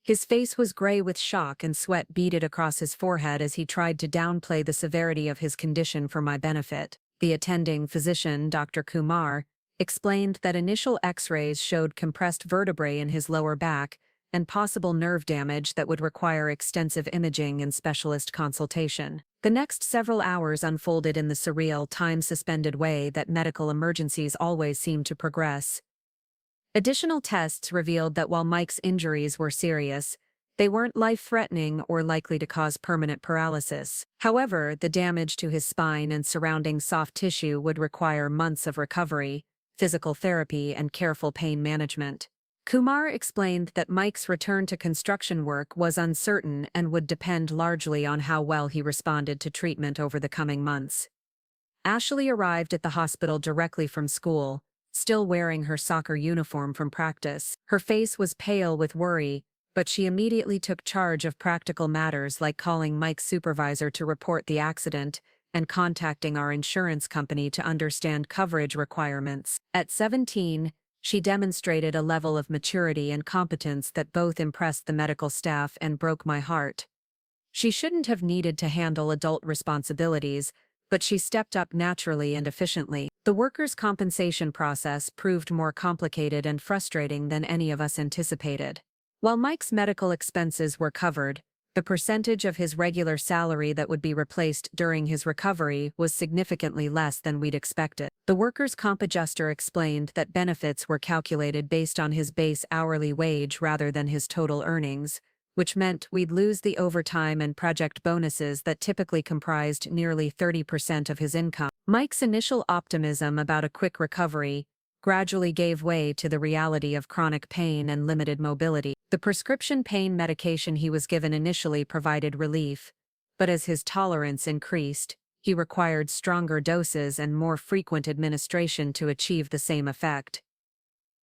His face was gray with shock and sweat beaded across his forehead as he tried to downplay the severity of his condition for my benefit. The attending physician, Dr. Kumar, explained that initial X-rays showed compressed vertebrae in his lower back and possible nerve damage that would require extensive imaging and specialist consultation. The next several hours unfolded in the surreal, time-suspended way that medical emergencies always seem to progress. Additional tests revealed that while Mike's injuries were serious, they weren't life-threatening or likely to cause permanent paralysis. However, the damage to his spine and surrounding soft tissue would require months of recovery, physical therapy, and careful pain management. Kumar explained that Mike's return to construction work was uncertain and would depend largely on how well he responded to treatment over the coming months. Ashley arrived at the hospital directly from school, still wearing her soccer uniform from practice. Her face was pale with worry, but she immediately took charge of practical matters like calling Mike's supervisor to report the accident and contacting our insurance company to understand coverage requirements. At 17, she demonstrated a level of maturity and competence that both impressed the medical staff and broke my heart. She shouldn't have needed to handle adult responsibilities, but she stepped up naturally and efficiently. The workers' compensation process proved more complicated and frustrating than any of us anticipated. While Mike's medical expenses were covered, the percentage of his regular salary that would be replaced during his recovery was significantly less than we'd expected. The workers' comp adjuster explained that benefits were calculated based on his base hourly wage rather than his total earnings, which meant we'd lose the overtime and project bonuses that typically comprised nearly 30% of his income. Mike's initial optimism about a quick recovery gradually gave way to the reality of chronic pain and limited mobility. The prescription pain medication he was given initially provided relief, but as his tolerance increased, he required stronger doses and more frequent administration to achieve the same effect.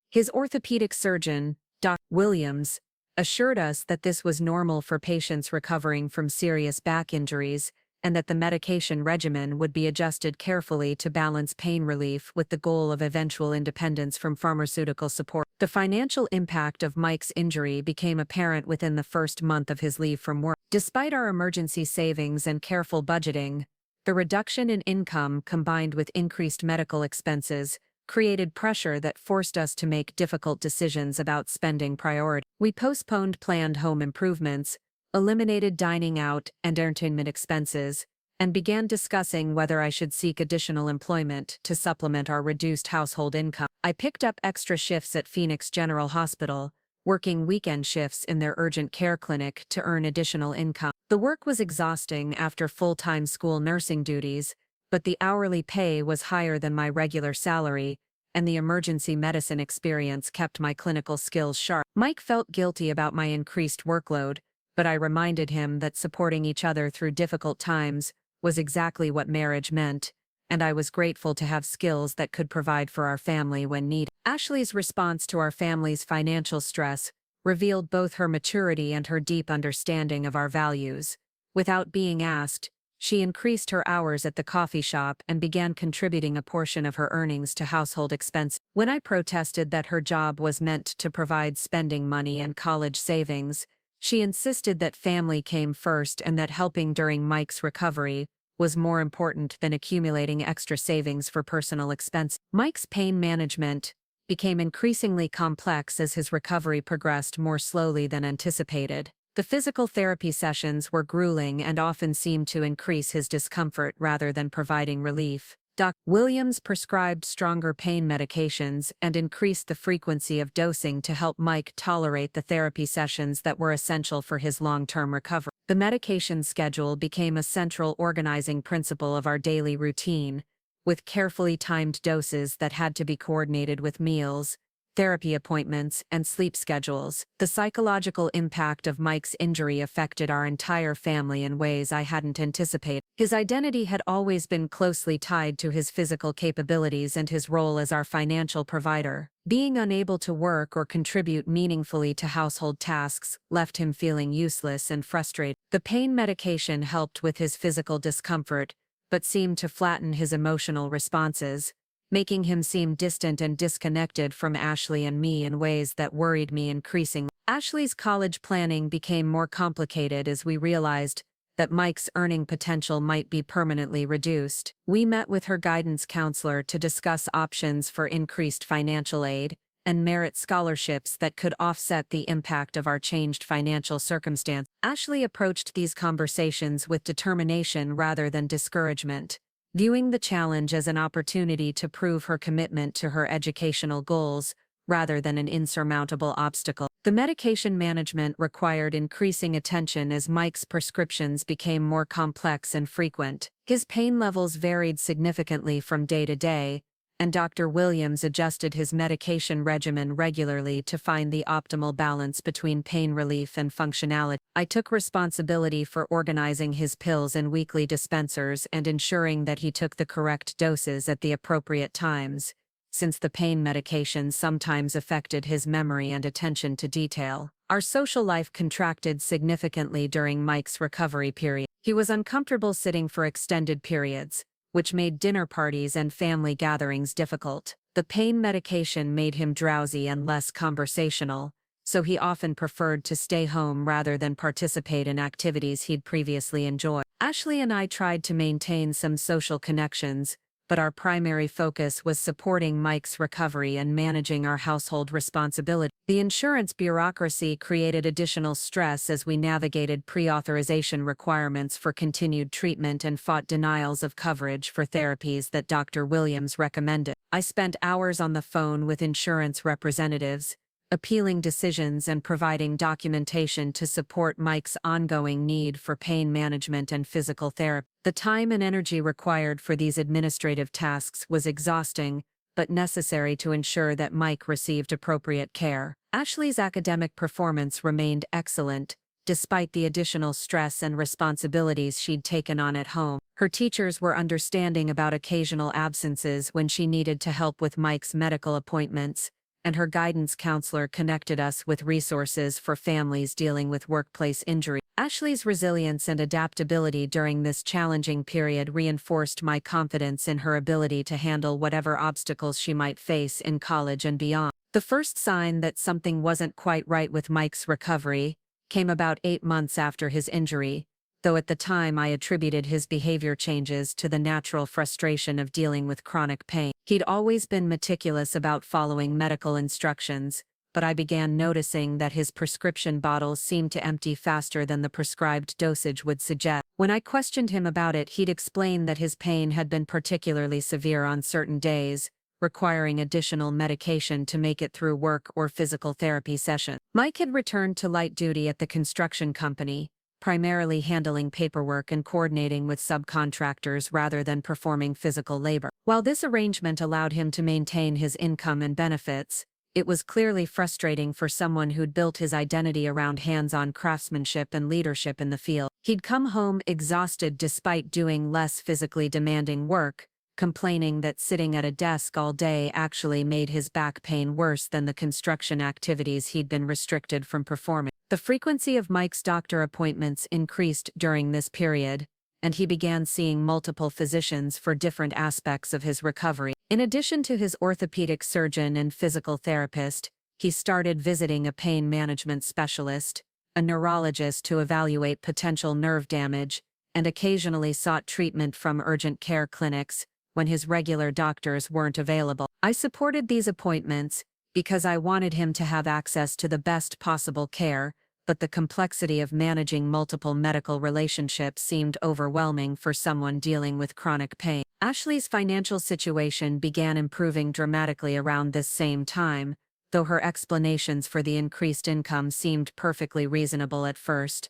His orthopedic surgeon, Dr. Williams, assured us that this was normal for patients recovering from serious back injuries and that the medication regimen would be adjusted carefully to balance pain relief with the goal of eventual independence from pharmaceutical support. The financial impact of Mike's injury became apparent within the first month of his leave from work. Despite our emergency savings and careful budgeting, the reduction in income combined with increased medical expenses created pressure that forced us to make difficult decisions about spending priority. We postponed planned home improvements, eliminated dining out and entertainment expenses, and began discussing whether I should seek additional employment to supplement our reduced household income. I picked up extra shifts at Phoenix General Hospital, working weekend shifts in their urgent care clinic to earn additional income. The work was exhausting after full-time school nursing duties, but the hourly pay was higher than my regular salary, and the emergency medicine experience kept my clinical skills sharp. Mike felt guilty about my increased workload, but I reminded him that supporting each other through difficult times was exactly what marriage meant, and I was grateful to have skills that could provide for our family when needed. Ashley's response to our family's financial stress revealed both her maturity and her deep understanding of our values. Without being asked, she increased her hours at the coffee shop and began contributing a portion of her earnings to household expenses. When I protested that her job was meant to provide spending money and college savings, she insisted that family came first and that helping during Mike's recovery was more important than accumulating extra savings for personal expense. Mike's pain management became increasingly complex as his recovery progressed more slowly than anticipated. The physical therapy sessions were grueling and often seemed to increase his discomfort rather than providing relief. Dr. Williams prescribed stronger pain medications and increased the frequency of dosing to help Mike tolerate the therapy sessions that were essential for his long-term recovery. The medication schedule became a central organizing principle of our daily routine, with carefully timed doses that had to be coordinated with meals, therapy appointments, and sleep schedules. The psychological impact of Mike's injury affected our entire family in ways I hadn't anticipated. His identity had always been closely tied to his physical capabilities and his role as our financial provider. Being unable to work or contribute meaningfully to household tasks left him feeling useless and frustrated. The pain medication helped with his physical discomfort, but seemed to flatten his emotional responses, making him seem distant and disconnected from Ashley and me in ways that worried me increasingly. Ashley's college planning became more complicated as we realized that Mike's earning potential might be permanently reduced. We met with her guidance counselor to discuss options for increased financial aid and merit scholarships that could offset the impact of our changed financial circumstance. Ashley approached these conversations with determination rather than discouragement, viewing the challenge as an opportunity to prove her commitment to her educational goals rather than an insurmountable obstacle. The medication management required increasing attention as Mike's prescriptions became more complex and frequent. His pain levels varied significantly from day to day, and Dr. Williams adjusted his medication regimen regularly to find the optimal balance between pain relief and functionality. I took responsibility for organizing his pills and weekly dispensers and ensuring that he took the correct doses at the appropriate times, since the pain medication sometimes affected his memory and attention to detail. Our social life contracted significantly during Mike's recovery period. He was uncomfortable sitting for extended periods, which made dinner parties and family gatherings difficult. The pain medication made him drowsy and less conversational, so he often preferred to stay home rather than participate in activities he'd previously enjoyed. Ashley and I tried to maintain some social connections, but our primary focus was supporting Mike's recovery and managing our household responsibility. The insurance bureaucracy created additional stress as we navigated pre-authorization requirements for continued treatment and fought denials of coverage for therapies that Dr. Williams recommended. I spent hours on the phone with insurance representatives, appealing decisions and providing documentation to support Mike's ongoing need for pain management and physical therapy. The time and energy required for these administrative tasks was exhausting, but necessary to ensure that Mike received appropriate care. Ashley's academic performance remained excellent, despite the additional stress and responsibilities she'd taken on at home. Her teachers were understanding about occasional absences when she needed to help with Mike's medical appointments, and her guidance counselor connected us with resources for families dealing with workplace injury. Ashley's resilience and adaptability during this challenging period reinforced my confidence in her ability to handle whatever obstacles she might face in college and beyond. The first sign that something wasn't quite right with Mike's recovery came about 8 months after his injury, though at the time I attributed his behavior changes to the natural frustration of dealing with chronic pain. He'd always been meticulous about following medical instructions, but I began noticing that his prescription bottles seemed to empty faster than the prescribed dosage would suggest. When I questioned him about it, he'd explain that his pain had been particularly severe on certain days, requiring additional medication to make it through work or physical therapy sessions. Mike had returned to light duty at the construction company, primarily handling paperwork and coordinating with subcontractors rather than performing physical labor. While this arrangement allowed him to maintain his income and benefits, it was clearly frustrating for someone who'd built his identity around hands-on craftsmanship and leadership in the field. He'd come home exhausted despite doing less physically demanding work, complaining that sitting at a desk all day actually made his back pain worse than the construction activities he'd been restricted from performing. The frequency of Mike's doctor appointments increased during this period, and he began seeing multiple physicians for different aspects of his recovery. In addition to his orthopedic surgeon and physical therapist, he started visiting a pain management specialist, a neurologist to evaluate potential nerve damage, and occasionally sought treatment from urgent care clinics when his regular doctors weren't available. I supported these appointments because I wanted him to have access to the best possible care, but the complexity of managing multiple medical relationships seemed overwhelming for someone dealing with chronic pain. Ashley's financial situation began improving dramatically around this same time, though her explanations for the increased income seemed perfectly reasonable at first.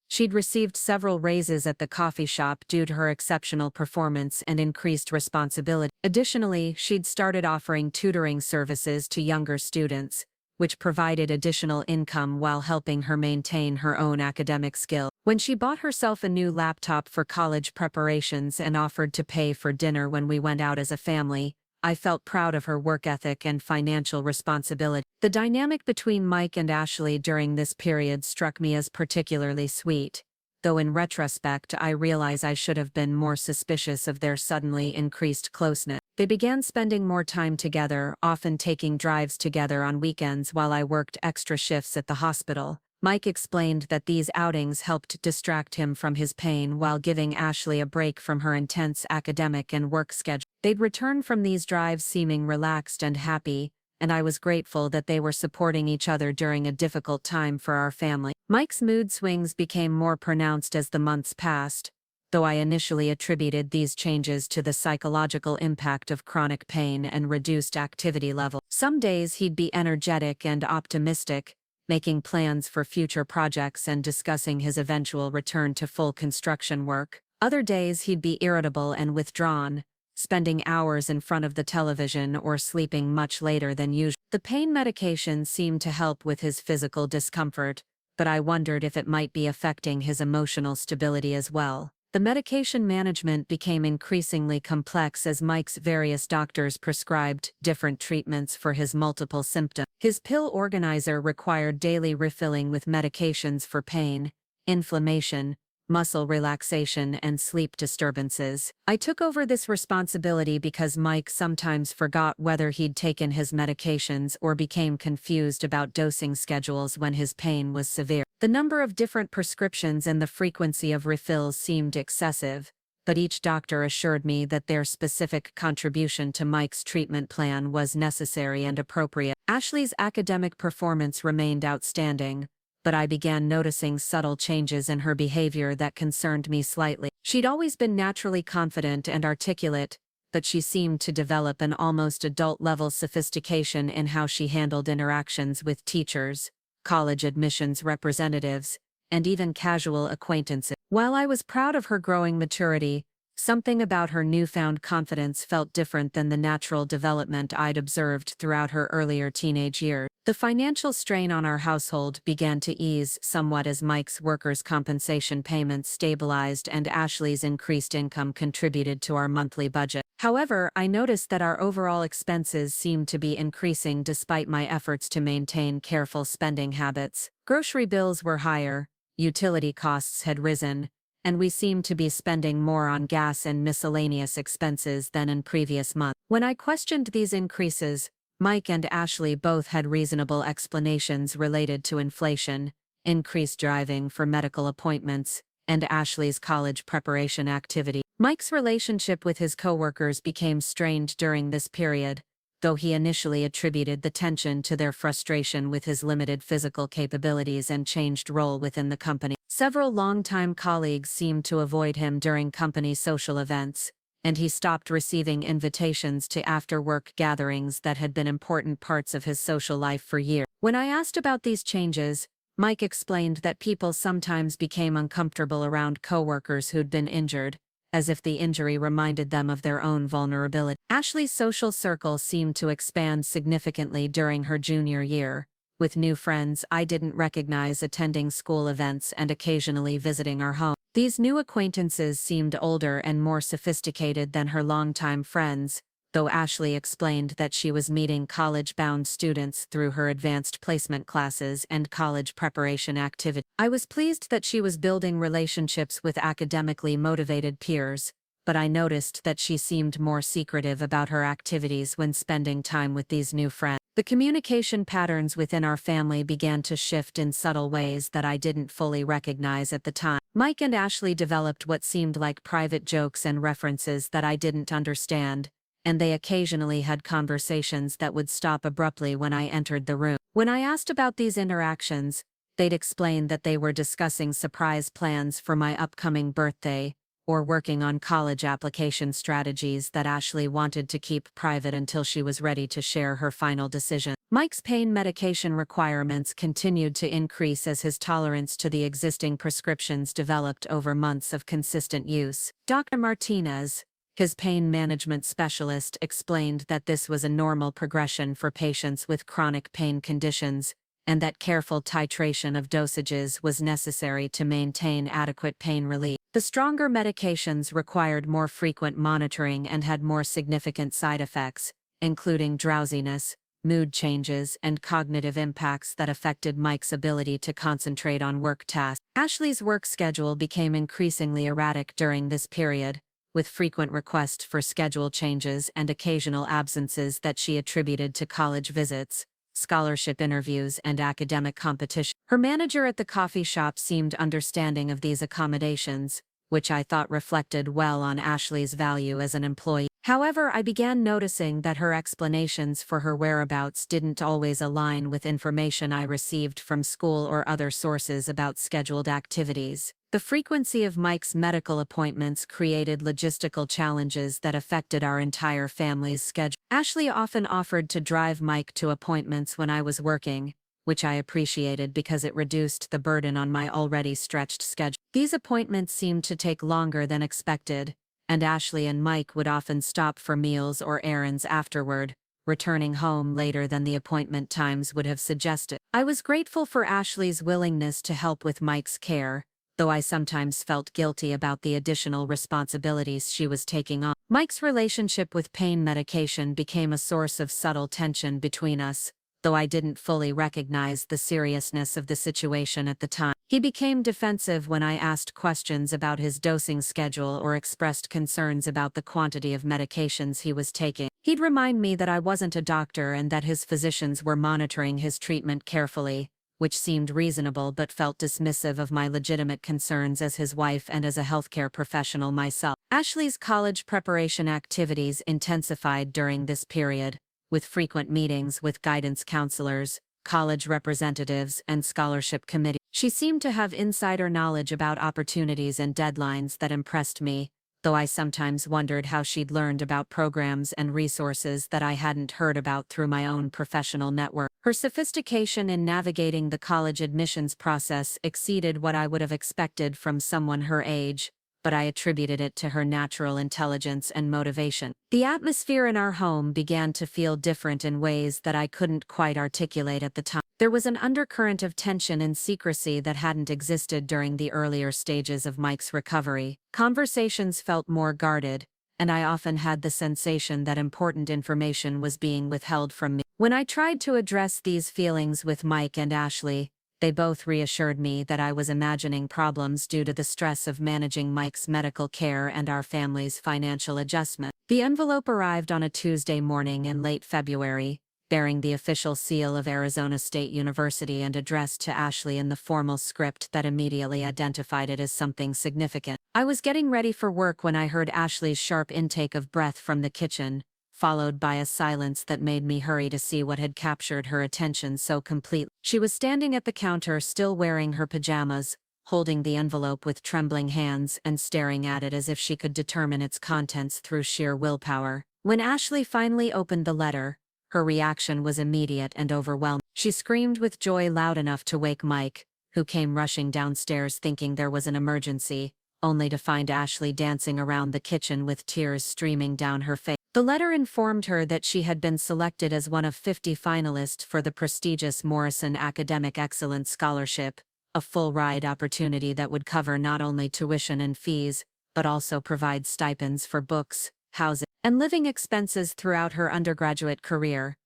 She'd received several raises at the coffee shop due to her exceptional performance and increased responsibility. Additionally, she'd started offering tutoring services to younger students, which provided additional income while helping her maintain her own academic skill. When she bought herself a new laptop for college preparations and offered to pay for dinner when we went out as a family, I felt proud of her work ethic and financial responsibility. The dynamic between Mike and Ashley during this period struck me as particularly sweet, though in retrospect I realize I should have been more suspicious of their suddenly increased closeness. They began spending more time together, often taking drives together on weekends while I worked extra shifts at the hospital. Mike explained that these outings helped distract him from his pain while giving Ashley a break from her intense academic and work schedule. They'd return from these drives seeming relaxed and happy, and I was grateful that they were supporting each other during a difficult time for our family. Mike's mood swings became more pronounced as the months passed, though I initially attributed these changes to the psychological impact of chronic pain and reduced activity level. Some days he'd be energetic and optimistic, making plans for future projects and discussing his eventual return to full construction work. Other days he'd be irritable and withdrawn, spending hours in front of the television or sleeping much later than usual. The pain medication seemed to help with his physical discomfort, but I wondered if it might be affecting his emotional stability as well. The medication management became increasingly complex as Mike's various doctors prescribed different treatments for his multiple symptoms. His pill organizer required daily refilling with medications for pain, inflammation, muscle relaxation, and sleep disturbances. I took over this responsibility because Mike sometimes forgot whether he'd taken his medications or became confused about dosing schedules when his pain was severe. The number of different prescriptions and the frequency of refills seemed excessive, but each doctor assured me that their specific contribution to Mike's treatment plan was necessary and appropriate. Ashley's academic performance remained outstanding, but I began noticing subtle changes in her behavior that concerned me slightly. She'd always been naturally confident and articulate, but she seemed to develop an almost adult-level sophistication in how she handled interactions with teachers, college admissions representatives, and even casual acquaintances. While I was proud of her growing maturity, something about her newfound confidence felt different than the natural development I'd observed throughout her earlier teenage years. The financial strain on our household began to ease somewhat as Mike's workers' compensation payments stabilized and Ashley's increased income contributed to our monthly budget. However, I noticed that our overall expenses seemed to be increasing despite my efforts to maintain careful spending habits. Grocery bills were higher, utility costs had risen, and we seemed to be spending more on gas and miscellaneous expenses than in previous months. When I questioned these increases, Mike and Ashley both had reasonable explanations related to inflation, increased driving for medical appointments, and Ashley's college preparation activity. Mike's relationship with his coworkers became strained during this period, though he initially attributed the tension to their frustration with his limited physical capabilities and changed role within the company. Several longtime colleagues seemed to avoid him during company social events, and he stopped receiving invitations to after-work gatherings that had been important parts of his social life for years. When I asked about these changes, Mike explained that people sometimes became uncomfortable around coworkers who'd been injured, as if the injury reminded them of their own vulnerability. Ashley's social circle seemed to expand significantly during her junior year, with new friends I didn't recognize attending school events and occasionally visiting our home. These new acquaintances seemed older and more sophisticated than her longtime friends, though Ashley explained that she was meeting college-bound students through her advanced placement classes and college preparation activities. I was pleased that she was building relationships with academically motivated peers, but I noticed that she seemed more secretive about her activities when spending time with these new friends. The communication patterns within our family began to shift in subtle ways that I didn't fully recognize at the time. Mike and Ashley developed what seemed like private jokes and references that I didn't understand, and they occasionally had conversations that would stop abruptly when I entered the room. When I asked about these interactions, they'd explain that they were discussing surprise plans for my upcoming birthday, or working on college application strategies that Ashley wanted to keep private until she was ready to share her final decision. Mike's pain medication requirements continued to increase as his tolerance to the existing prescriptions developed over months of consistent use. Dr. Martinez, his pain management specialist, explained that this was a normal progression for patients with chronic pain conditions, and that careful titration of dosages was necessary to maintain adequate pain relief. The stronger medications required more frequent monitoring and had more significant side effects, including drowsiness, mood changes, and cognitive impacts that affected Mike's ability to concentrate on work tasks. Ashley's work schedule became increasingly erratic during this period, with frequent requests for schedule changes and occasional absences that she attributed to college visits, scholarship interviews, and academic competition. Her manager at the coffee shop seemed understanding of these accommodations, which I thought reflected well on Ashley's value as an employee. However, I began noticing that her explanations for her whereabouts didn't always align with information I received from school or other sources about scheduled activities. The frequency of Mike's medical appointments created logistical challenges that affected our entire family's schedule. Ashley often offered to drive Mike to appointments when I was working, which I appreciated because it reduced the burden on my already stretched schedule. These appointments seemed to take longer than expected, and Ashley and Mike would often stop for meals or errands afterward, returning home later than the appointment times would have suggested. I was grateful for Ashley's willingness to help with Mike's care, though I sometimes felt guilty about the additional responsibilities she was taking on. Mike's relationship with pain medication became a source of subtle tension between us, though I didn't fully recognize the seriousness of the situation at the time. He became defensive when I asked questions about his dosing schedule or expressed concerns about the quantity of medications he was taking. He'd remind me that I wasn't a doctor and that his physicians were monitoring his treatment carefully, which seemed reasonable but felt dismissive of my legitimate concerns as his wife and as a healthcare professional myself. Ashley's college preparation activities intensified during this period, with frequent meetings with guidance counselors, college representatives, and scholarship committees. She seemed to have insider knowledge about opportunities and deadlines that impressed me, though I sometimes wondered how she'd learned about programs and resources that I hadn't heard about through my own professional network. Her sophistication in navigating the college admissions process exceeded what I would have expected from someone her age, but I attributed it to her natural intelligence and motivation. The atmosphere in our home began to feel different in ways that I couldn't quite articulate at the time. There was an undercurrent of tension and secrecy that hadn't existed during the earlier stages of Mike's recovery. Conversations felt more guarded, and I often had the sensation that important information was being withheld from me. When I tried to address these feelings with Mike and Ashley, they both reassured me that I was imagining problems due to the stress of managing Mike's medical care and our family's financial adjustment. The envelope arrived on a Tuesday morning in late February, bearing the official seal of Arizona State University and addressed to Ashley in the formal script that immediately identified it as something significant. I was getting ready for work when I heard Ashley's sharp intake of breath from the kitchen, followed by a silence that made me hurry to see what had captured her attention so completely. She was standing at the counter, still wearing her pajamas, holding the envelope with trembling hands and staring at it as if she could determine its contents through sheer willpower. When Ashley finally opened the letter, her reaction was immediate and overwhelming. She screamed with joy loud enough to wake Mike, who came rushing downstairs thinking there was an emergency, only to find Ashley dancing around the kitchen with tears streaming down her face. The letter informed her that she had been selected as one of 50 finalists for the prestigious Morrison Academic Excellence Scholarship, a full-ride opportunity that would cover not only tuition and fees, but also provide stipends for books, housing, and living expenses throughout her undergraduate career.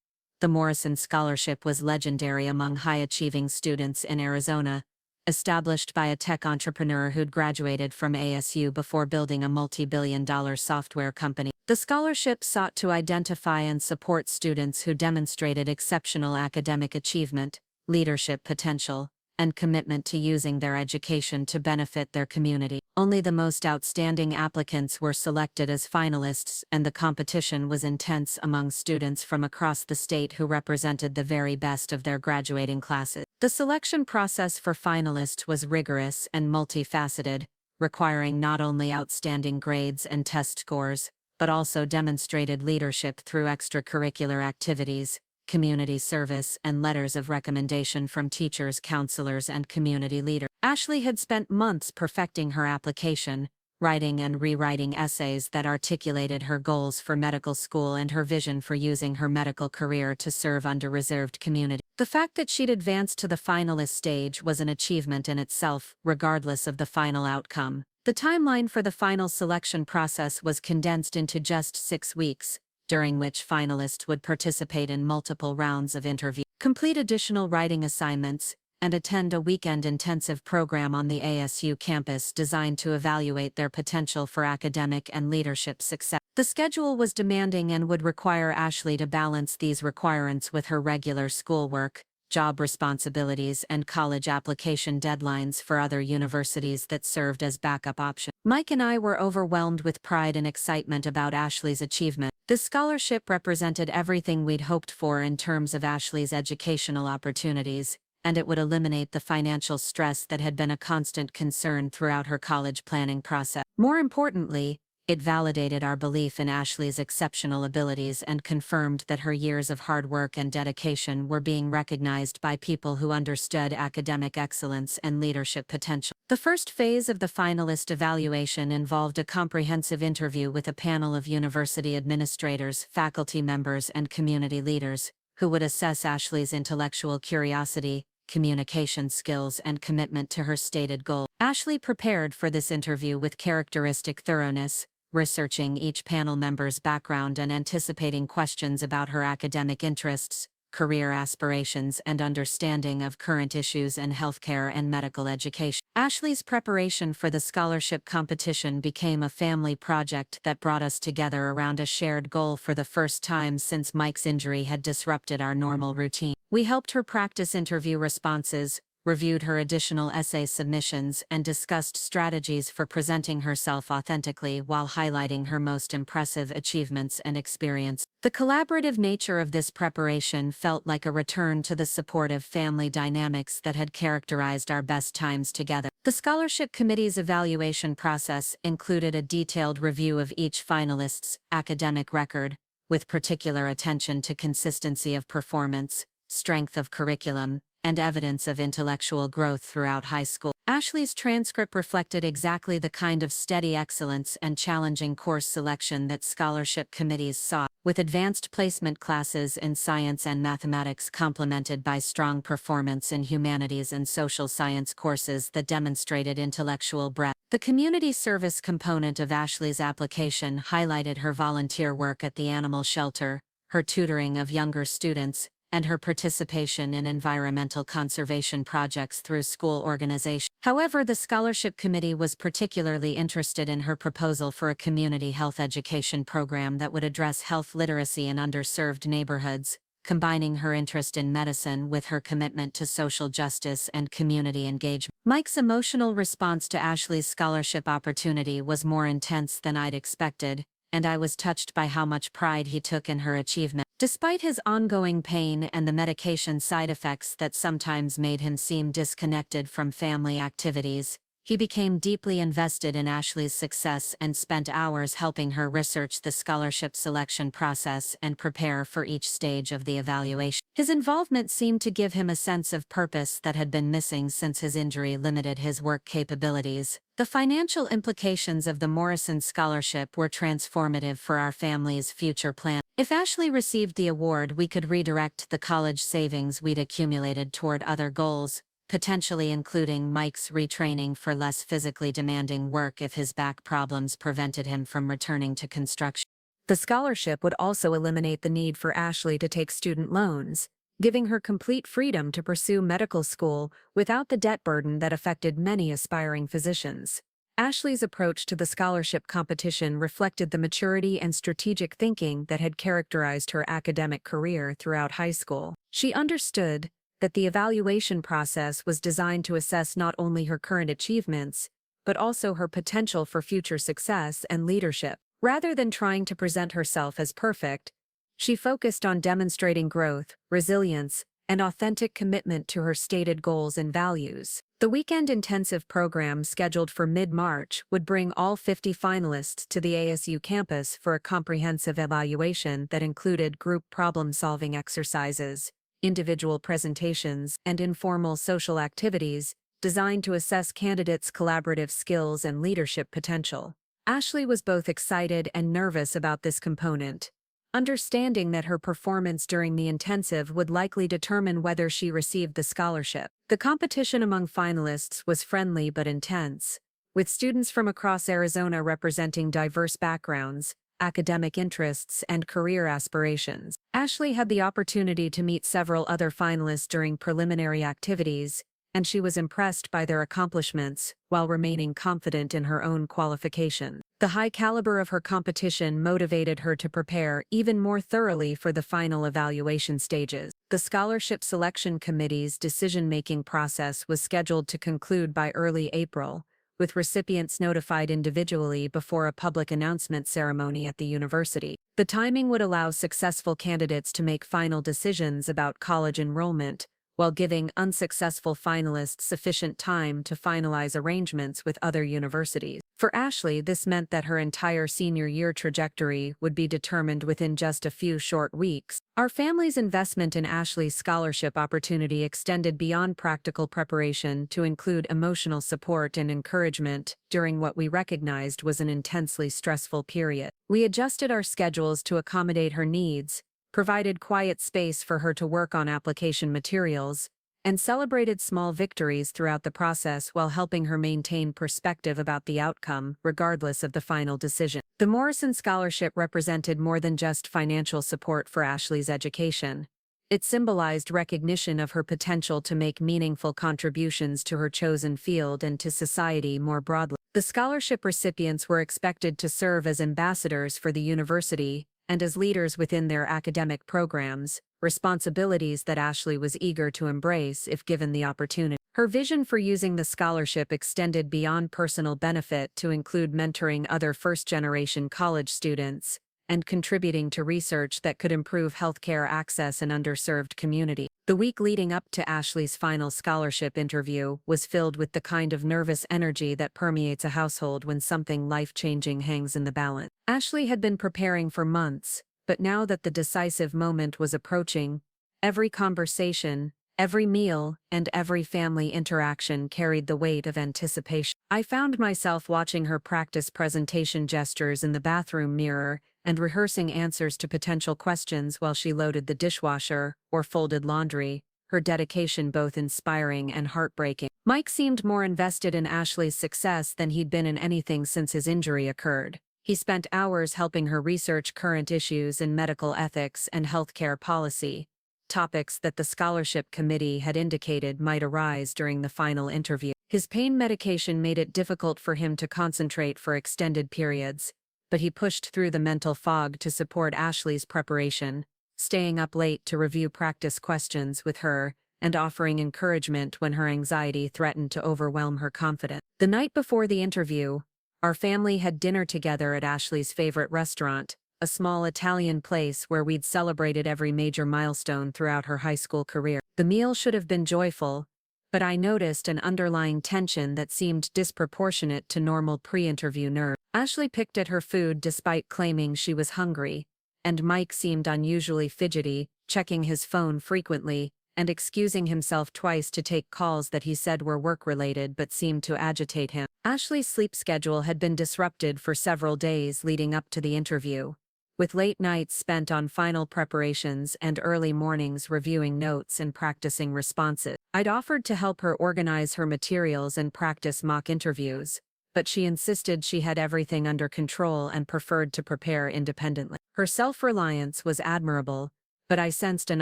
The Morrison Scholarship was legendary among high-achieving students in Arizona, established by a tech entrepreneur who'd graduated from ASU before building a multi-billion-dollar software company. The scholarship sought to identify and support students who demonstrated exceptional academic achievement, leadership potential, and commitment to using their education to benefit their community. Only the most outstanding applicants were selected as finalists, and the competition was intense among students from across the state who represented the very best of their graduating classes. The selection process for finalists was rigorous and multifaceted, requiring not only outstanding grades and test scores, but also demonstrated leadership through extracurricular activities, community service, and letters of recommendation from teachers, counselors, and community leaders. Ashley had spent months perfecting her application, writing and rewriting essays that articulated her goals for medical school and her vision for using her medical career to serve under-reserved communities. The fact that she'd advanced to the finalist stage was an achievement in itself, regardless of the final outcome. The timeline for the final selection process was condensed into just 6 weeks, during which finalists would participate in multiple rounds of interviews, complete additional writing assignments, and attend a weekend intensive program on the ASU campus designed to evaluate their potential for academic and leadership success. The schedule was demanding and would require Ashley to balance these requirements with her regular schoolwork, job responsibilities, and college application deadlines for other universities that served as backup options. Mike and I were overwhelmed with pride and excitement about Ashley's achievement. This scholarship represented everything we'd hoped for in terms of Ashley's educational opportunities, and it would eliminate the financial stress that had been a constant concern throughout her college planning process. More importantly, it validated our belief in Ashley's exceptional abilities and confirmed that her years of hard work and dedication were being recognized by people who understood academic excellence and leadership potential. The first phase of the finalist evaluation involved a comprehensive interview with a panel of university administrators, faculty members, and community leaders, who would assess Ashley's intellectual curiosity, communication skills, and commitment to her stated goal. Ashley prepared for this interview with characteristic thoroughness, researching each panel member's background and anticipating questions about her academic interests, career aspirations, and understanding of current issues in healthcare and medical education. Ashley's preparation for the scholarship competition became a family project that brought us together around a shared goal for the first time since Mike's injury had disrupted our normal routine. We helped her practice interview responses, reviewed her additional essay submissions, and discussed strategies for presenting herself authentically while highlighting her most impressive achievements and experience. The collaborative nature of this preparation felt like a return to the supportive family dynamics that had characterized our best times together. The scholarship committee's evaluation process included a detailed review of each finalist's academic record, with particular attention to consistency of performance, strength of curriculum, and evidence of intellectual growth throughout high school. Ashley's transcript reflected exactly the kind of steady excellence and challenging course selection that scholarship committees sought, with advanced placement classes in science and mathematics complemented by strong performance in humanities and social science courses that demonstrated intellectual breadth. The community service component of Ashley's application highlighted her volunteer work at the animal shelter, her tutoring of younger students, and her participation in environmental conservation projects through school organization. However, the scholarship committee was particularly interested in her proposal for a community health education program that would address health literacy in underserved neighborhoods, combining her interest in medicine with her commitment to social justice and community engagement. Mike's emotional response to Ashley's scholarship opportunity was more intense than I'd expected, and I was touched by how much pride he took in her achievement. Despite his ongoing pain and the medication side effects that sometimes made him seem disconnected from family activities, He became deeply invested in Ashley's success and spent hours helping her research the scholarship selection process and prepare for each stage of the evaluation. His involvement seemed to give him a sense of purpose that had been missing since his injury limited his work capabilities. The financial implications of the Morrison Scholarship were transformative for our family's future plans. If Ashley received the award, we could redirect the college savings we'd accumulated toward other goals, potentially including Mike's retraining for less physically demanding work if his back problems prevented him from returning to construction. The scholarship would also eliminate the need for Ashley to take student loans, giving her complete freedom to pursue medical school without the debt burden that affected many aspiring physicians. Ashley's approach to the scholarship competition reflected the maturity and strategic thinking that had characterized her academic career throughout high school. She understood that the evaluation process was designed to assess not only her current achievements, but also her potential for future success and leadership. Rather than trying to present herself as perfect, she focused on demonstrating growth, resilience, and authentic commitment to her stated goals and values. The weekend intensive program scheduled for mid-March would bring all 50 finalists to the ASU campus for a comprehensive evaluation that included group problem-solving exercises, individual presentations, and informal social activities designed to assess candidates' collaborative skills and leadership potential. Ashley was both excited and nervous about this component, understanding that her performance during the intensive would likely determine whether she received the scholarship. The competition among finalists was friendly but intense, with students from across Arizona representing diverse backgrounds, academic interests, and career aspirations. Ashley had the opportunity to meet several other finalists during preliminary activities, and she was impressed by their accomplishments while remaining confident in her own qualifications. The high caliber of her competition motivated her to prepare even more thoroughly for the final evaluation stages. The Scholarship Selection Committee's decision-making process was scheduled to conclude by early April, with recipients notified individually before a public announcement ceremony at the university. The timing would allow successful candidates to make final decisions about college enrollment, while giving unsuccessful finalists sufficient time to finalize arrangements with other universities. For Ashley, this meant that her entire senior year trajectory would be determined within just a few short weeks. Our family's investment in Ashley's scholarship opportunity extended beyond practical preparation to include emotional support and encouragement during what we recognized was an intensely stressful period. We adjusted our schedules to accommodate her needs, provided quiet space for her to work on application materials, and celebrated small victories throughout the process while helping her maintain perspective about the outcome, regardless of the final decision. The Morrison Scholarship represented more than just financial support for Ashley's education. It symbolized recognition of her potential to make meaningful contributions to her chosen field and to society more broadly. The scholarship recipients were expected to serve as ambassadors for the university and as leaders within their academic programs, responsibilities that Ashley was eager to embrace if given the opportunity. Her vision for using the scholarship extended beyond personal benefit to include mentoring other first-generation college students and contributing to research that could improve healthcare access in underserved communities. The week leading up to Ashley's final scholarship interview was filled with the kind of nervous energy that permeates a household when something life-changing hangs in the balance. Ashley had been preparing for months, but now that the decisive moment was approaching, every conversation, every meal, and every family interaction carried the weight of anticipation. I found myself watching her practice presentation gestures in the bathroom mirror and rehearsing answers to potential questions while she loaded the dishwasher or folded laundry, her dedication both inspiring and heartbreaking. Mike seemed more invested in Ashley's success than he'd been in anything since his injury occurred. He spent hours helping her research current issues in medical ethics and healthcare policy, topics that the scholarship committee had indicated might arise during the final interview. His pain medication made it difficult for him to concentrate for extended periods, but he pushed through the mental fog to support Ashley's preparation, staying up late to review practice questions with her and offering encouragement when her anxiety threatened to overwhelm her confidence. The night before the interview, our family had dinner together at Ashley's favorite restaurant, a small Italian place where we'd celebrated every major milestone throughout her high school career. The meal should have been joyful, but I noticed an underlying tension that seemed disproportionate to normal pre-interview nerves. Ashley picked at her food despite claiming she was hungry, and Mike seemed unusually fidgety, checking his phone frequently, and excusing himself twice to take calls that he said were work-related but seemed to agitate him. Ashley's sleep schedule had been disrupted for several days leading up to the interview, with late nights spent on final preparations and early mornings reviewing notes and practicing responses. I'd offered to help her organize her materials and practice mock interviews, but she insisted she had everything under control and preferred to prepare independently. Her self-reliance was admirable, but I sensed an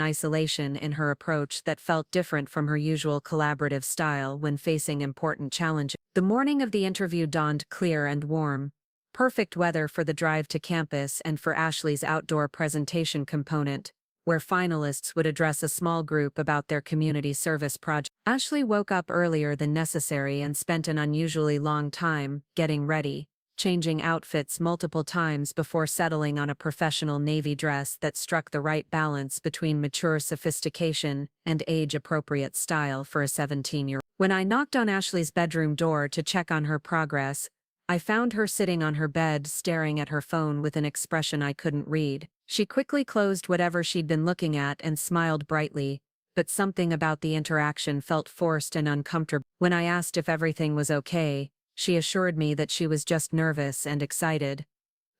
isolation in her approach that felt different from her usual collaborative style when facing important challenges. The morning of the interview dawned clear and warm, perfect weather for the drive to campus and for Ashley's outdoor presentation component, where finalists would address a small group about their community service project. Ashley woke up earlier than necessary and spent an unusually long time getting ready, changing outfits multiple times before settling on a professional navy dress that struck the right balance between mature sophistication and age-appropriate style for a 17-year-old. When I knocked on Ashley's bedroom door to check on her progress, I found her sitting on her bed staring at her phone with an expression I couldn't read. She quickly closed whatever she'd been looking at and smiled brightly, but something about the interaction felt forced and uncomfortable. When I asked if everything was okay, she assured me that she was just nervous and excited,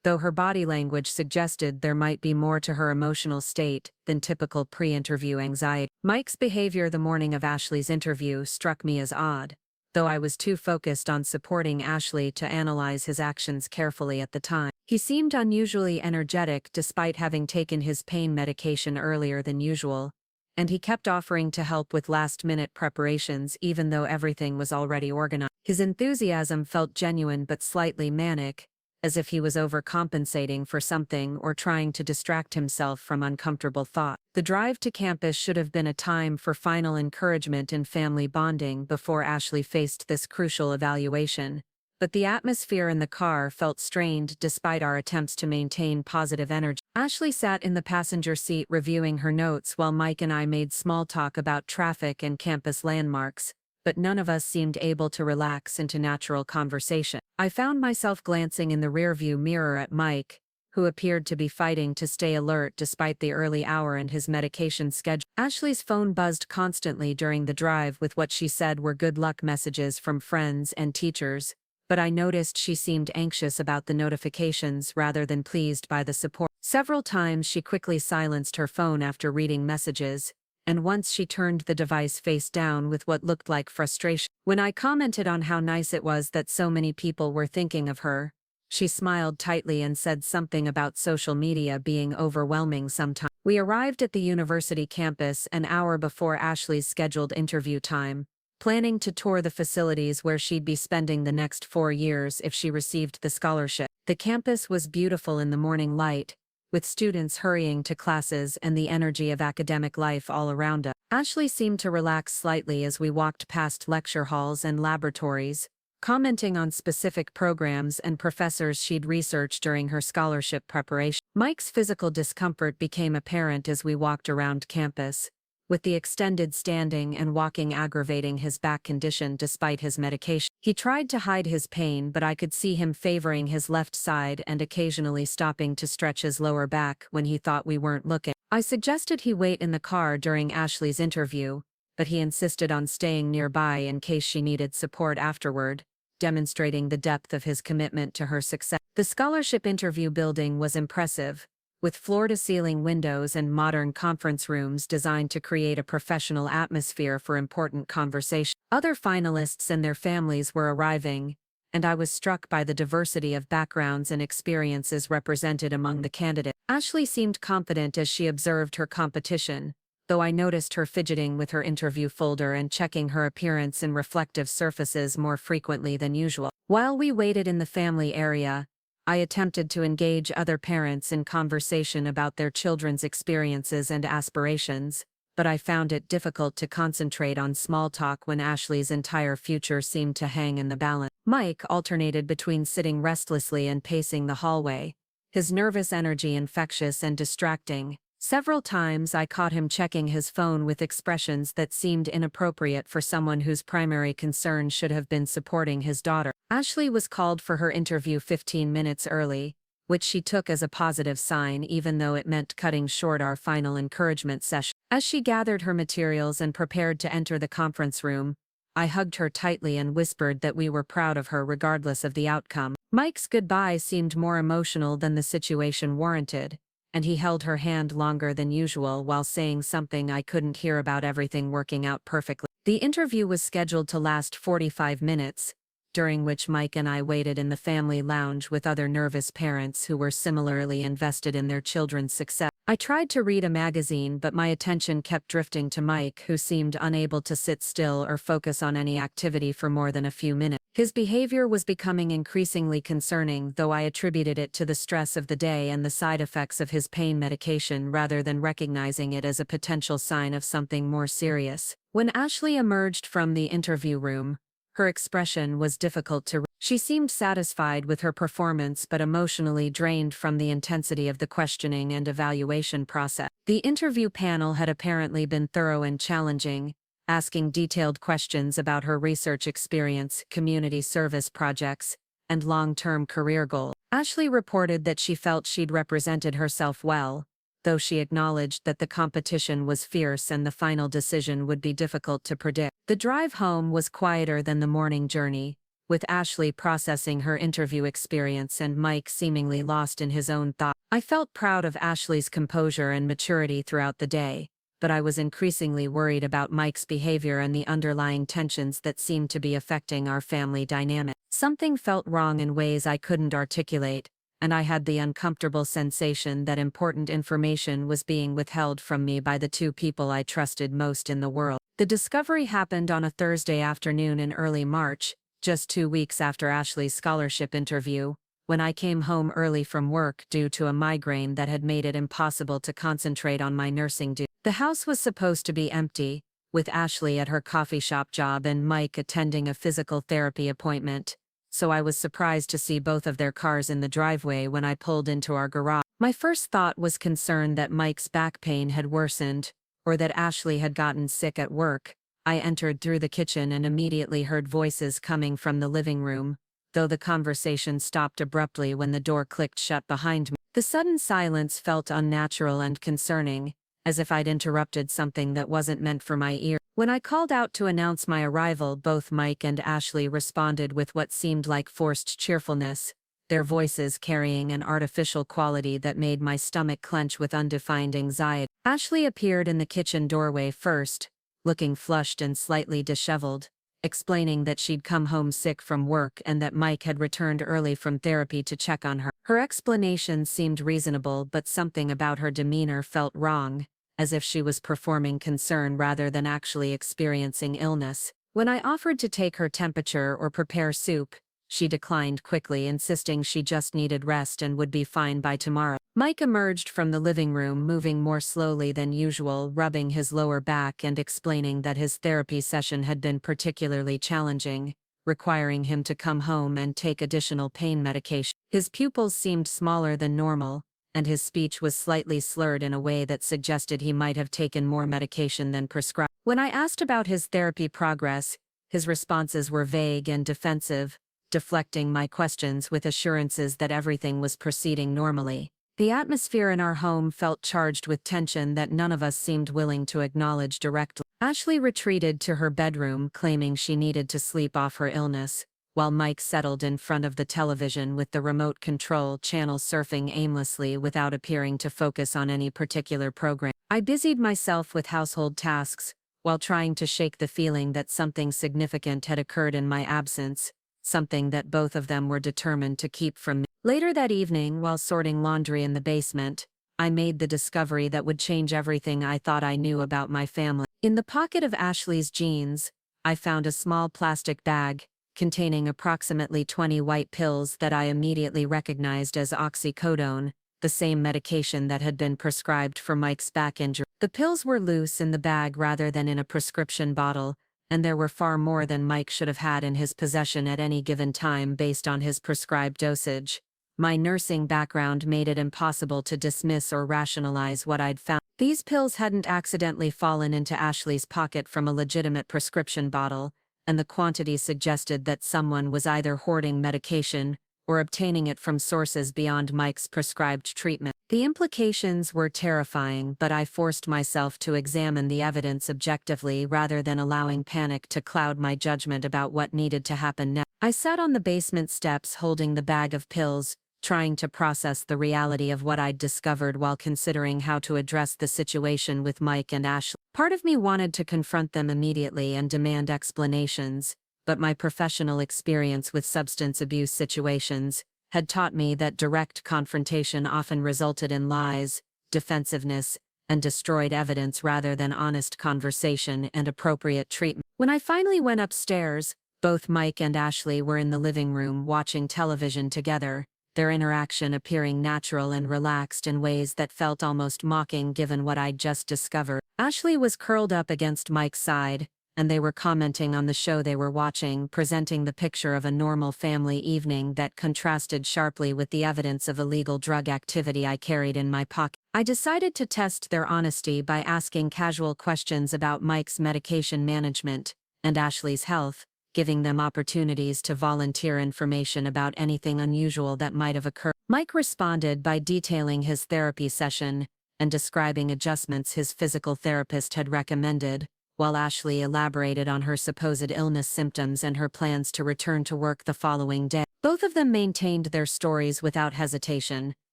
though her body language suggested there might be more to her emotional state than typical pre-interview anxiety. Mike's behavior the morning of Ashley's interview struck me as odd, though I was too focused on supporting Ashley to analyze his actions carefully at the time. He seemed unusually energetic despite having taken his pain medication earlier than usual, and he kept offering to help with last-minute preparations even though everything was already organized. His enthusiasm felt genuine but slightly manic, as if he was overcompensating for something or trying to distract himself from uncomfortable thought. The drive to campus should have been a time for final encouragement and family bonding before Ashley faced this crucial evaluation, but the atmosphere in the car felt strained despite our attempts to maintain positive energy. Ashley sat in the passenger seat reviewing her notes while Mike and I made small talk about traffic and campus landmarks, but none of us seemed able to relax into natural conversation. I found myself glancing in the rearview mirror at Mike, who appeared to be fighting to stay alert despite the early hour and his medication schedule. Ashley's phone buzzed constantly during the drive with what she said were good luck messages from friends and teachers, but I noticed she seemed anxious about the notifications rather than pleased by the support. Several times she quickly silenced her phone after reading messages, and once she turned the device face down with what looked like frustration. When I commented on how nice it was that so many people were thinking of her, she smiled tightly and said something about social media being overwhelming sometimes. We arrived at the university campus an hour before Ashley's scheduled interview time, planning to tour the facilities where she'd be spending the next 4 years if she received the scholarship. The campus was beautiful in the morning light, with students hurrying to classes and the energy of academic life all around us. Ashley seemed to relax slightly as we walked past lecture halls and laboratories, commenting on specific programs and professors she'd researched during her scholarship preparation. Mike's physical discomfort became apparent as we walked around campus, with the extended standing and walking aggravating his back condition despite his medication. He tried to hide his pain, but I could see him favoring his left side and occasionally stopping to stretch his lower back when he thought we weren't looking. I suggested he wait in the car during Ashley's interview, but he insisted on staying nearby in case she needed support afterward, demonstrating the depth of his commitment to her success. The scholarship interview building was impressive, with floor-to-ceiling windows and modern conference rooms designed to create a professional atmosphere for important conversation. Other finalists and their families were arriving, and I was struck by the diversity of backgrounds and experiences represented among the candidates. Ashley seemed confident as she observed her competition, though I noticed her fidgeting with her interview folder and checking her appearance in reflective surfaces more frequently than usual. While we waited in the family area, I attempted to engage other parents in conversation about their children's experiences and aspirations, but I found it difficult to concentrate on small talk when Ashley's entire future seemed to hang in the balance. Mike alternated between sitting restlessly and pacing the hallway, his nervous energy infectious and distracting, Several times I caught him checking his phone with expressions that seemed inappropriate for someone whose primary concern should have been supporting his daughter. Ashley was called for her interview 15 minutes early, which she took as a positive sign even though it meant cutting short our final encouragement session. As she gathered her materials and prepared to enter the conference room, I hugged her tightly and whispered that we were proud of her regardless of the outcome. Mike's goodbye seemed more emotional than the situation warranted, and he held her hand longer than usual while saying something I couldn't hear about everything working out perfectly. The interview was scheduled to last 45 minutes, during which Mike and I waited in the family lounge with other nervous parents who were similarly invested in their children's success. I tried to read a magazine, but my attention kept drifting to Mike, who seemed unable to sit still or focus on any activity for more than a few minutes. His behavior was becoming increasingly concerning, though I attributed it to the stress of the day and the side effects of his pain medication rather than recognizing it as a potential sign of something more serious. When Ashley emerged from the interview room, her expression was difficult to read. She seemed satisfied with her performance but emotionally drained from the intensity of the questioning and evaluation process. The interview panel had apparently been thorough and challenging, asking detailed questions about her research experience, community service projects, and long-term career goals. Ashley reported that she felt she'd represented herself well, though she acknowledged that the competition was fierce and the final decision would be difficult to predict. The drive home was quieter than the morning journey, with Ashley processing her interview experience and Mike seemingly lost in his own thoughts. I felt proud of Ashley's composure and maturity throughout the day, but I was increasingly worried about Mike's behavior and the underlying tensions that seemed to be affecting our family dynamic. Something felt wrong in ways I couldn't articulate, and I had the uncomfortable sensation that important information was being withheld from me by the two people I trusted most in the world. The discovery happened on a Thursday afternoon in early March, just 2 weeks after Ashley's scholarship interview, when I came home early from work due to a migraine that had made it impossible to concentrate on my nursing duty. The house was supposed to be empty, with Ashley at her coffee shop job and Mike attending a physical therapy appointment, so I was surprised to see both of their cars in the driveway when I pulled into our garage. My first thought was concern that Mike's back pain had worsened, or that Ashley had gotten sick at work. I entered through the kitchen and immediately heard voices coming from the living room, though the conversation stopped abruptly when the door clicked shut behind me. The sudden silence felt unnatural and concerning, as if I'd interrupted something that wasn't meant for my ear. When I called out to announce my arrival, both Mike and Ashley responded with what seemed like forced cheerfulness, their voices carrying an artificial quality that made my stomach clench with undefined anxiety. Ashley appeared in the kitchen doorway first, looking flushed and slightly disheveled, explaining that she'd come home sick from work and that Mike had returned early from therapy to check on her. Her explanation seemed reasonable, but something about her demeanor felt wrong, as if she was performing concern rather than actually experiencing illness. When I offered to take her temperature or prepare soup, she declined quickly, insisting she just needed rest and would be fine by tomorrow. Mike emerged from the living room moving more slowly than usual, rubbing his lower back and explaining that his therapy session had been particularly challenging, requiring him to come home and take additional pain medication. His pupils seemed smaller than normal, and his speech was slightly slurred in a way that suggested he might have taken more medication than prescribed. When I asked about his therapy progress, his responses were vague and defensive, deflecting my questions with assurances that everything was proceeding normally. The atmosphere in our home felt charged with tension that none of us seemed willing to acknowledge directly. Ashley retreated to her bedroom, claiming she needed to sleep off her illness, while Mike settled in front of the television with the remote control channel surfing aimlessly without appearing to focus on any particular program. I busied myself with household tasks, while trying to shake the feeling that something significant had occurred in my absence, something that both of them were determined to keep from me. Later that evening, while sorting laundry in the basement, I made the discovery that would change everything I thought I knew about my family. In the pocket of Ashley's jeans, I found a small plastic bag containing approximately 20 white pills that I immediately recognized as Oxycodone, the same medication that had been prescribed for Mike's back injury. The pills were loose in the bag rather than in a prescription bottle, and there were far more than Mike should have had in his possession at any given time based on his prescribed dosage. My nursing background made it impossible to dismiss or rationalize what I'd found. These pills hadn't accidentally fallen into Ashley's pocket from a legitimate prescription bottle, and the quantity suggested that someone was either hoarding medication or obtaining it from sources beyond Mike's prescribed treatment. The implications were terrifying, but I forced myself to examine the evidence objectively rather than allowing panic to cloud my judgment about what needed to happen next. I sat on the basement steps holding the bag of pills, trying to process the reality of what I'd discovered while considering how to address the situation with Mike and Ashley. Part of me wanted to confront them immediately and demand explanations, but my professional experience with substance abuse situations had taught me that direct confrontation often resulted in lies, defensiveness, and destroyed evidence rather than honest conversation and appropriate treatment. When I finally went upstairs, both Mike and Ashley were in the living room watching television together, their interaction appearing natural and relaxed in ways that felt almost mocking given what I'd just discovered. Ashley was curled up against Mike's side, and they were commenting on the show they were watching, presenting the picture of a normal family evening that contrasted sharply with the evidence of illegal drug activity I carried in my pocket. I decided to test their honesty by asking casual questions about Mike's medication management and Ashley's health, giving them opportunities to volunteer information about anything unusual that might have occurred. Mike responded by detailing his therapy session and describing adjustments his physical therapist had recommended, while Ashley elaborated on her supposed illness symptoms and her plans to return to work the following day. Both of them maintained their stories without hesitation,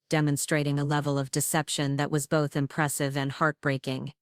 demonstrating a level of deception that was both impressive and heartbreaking.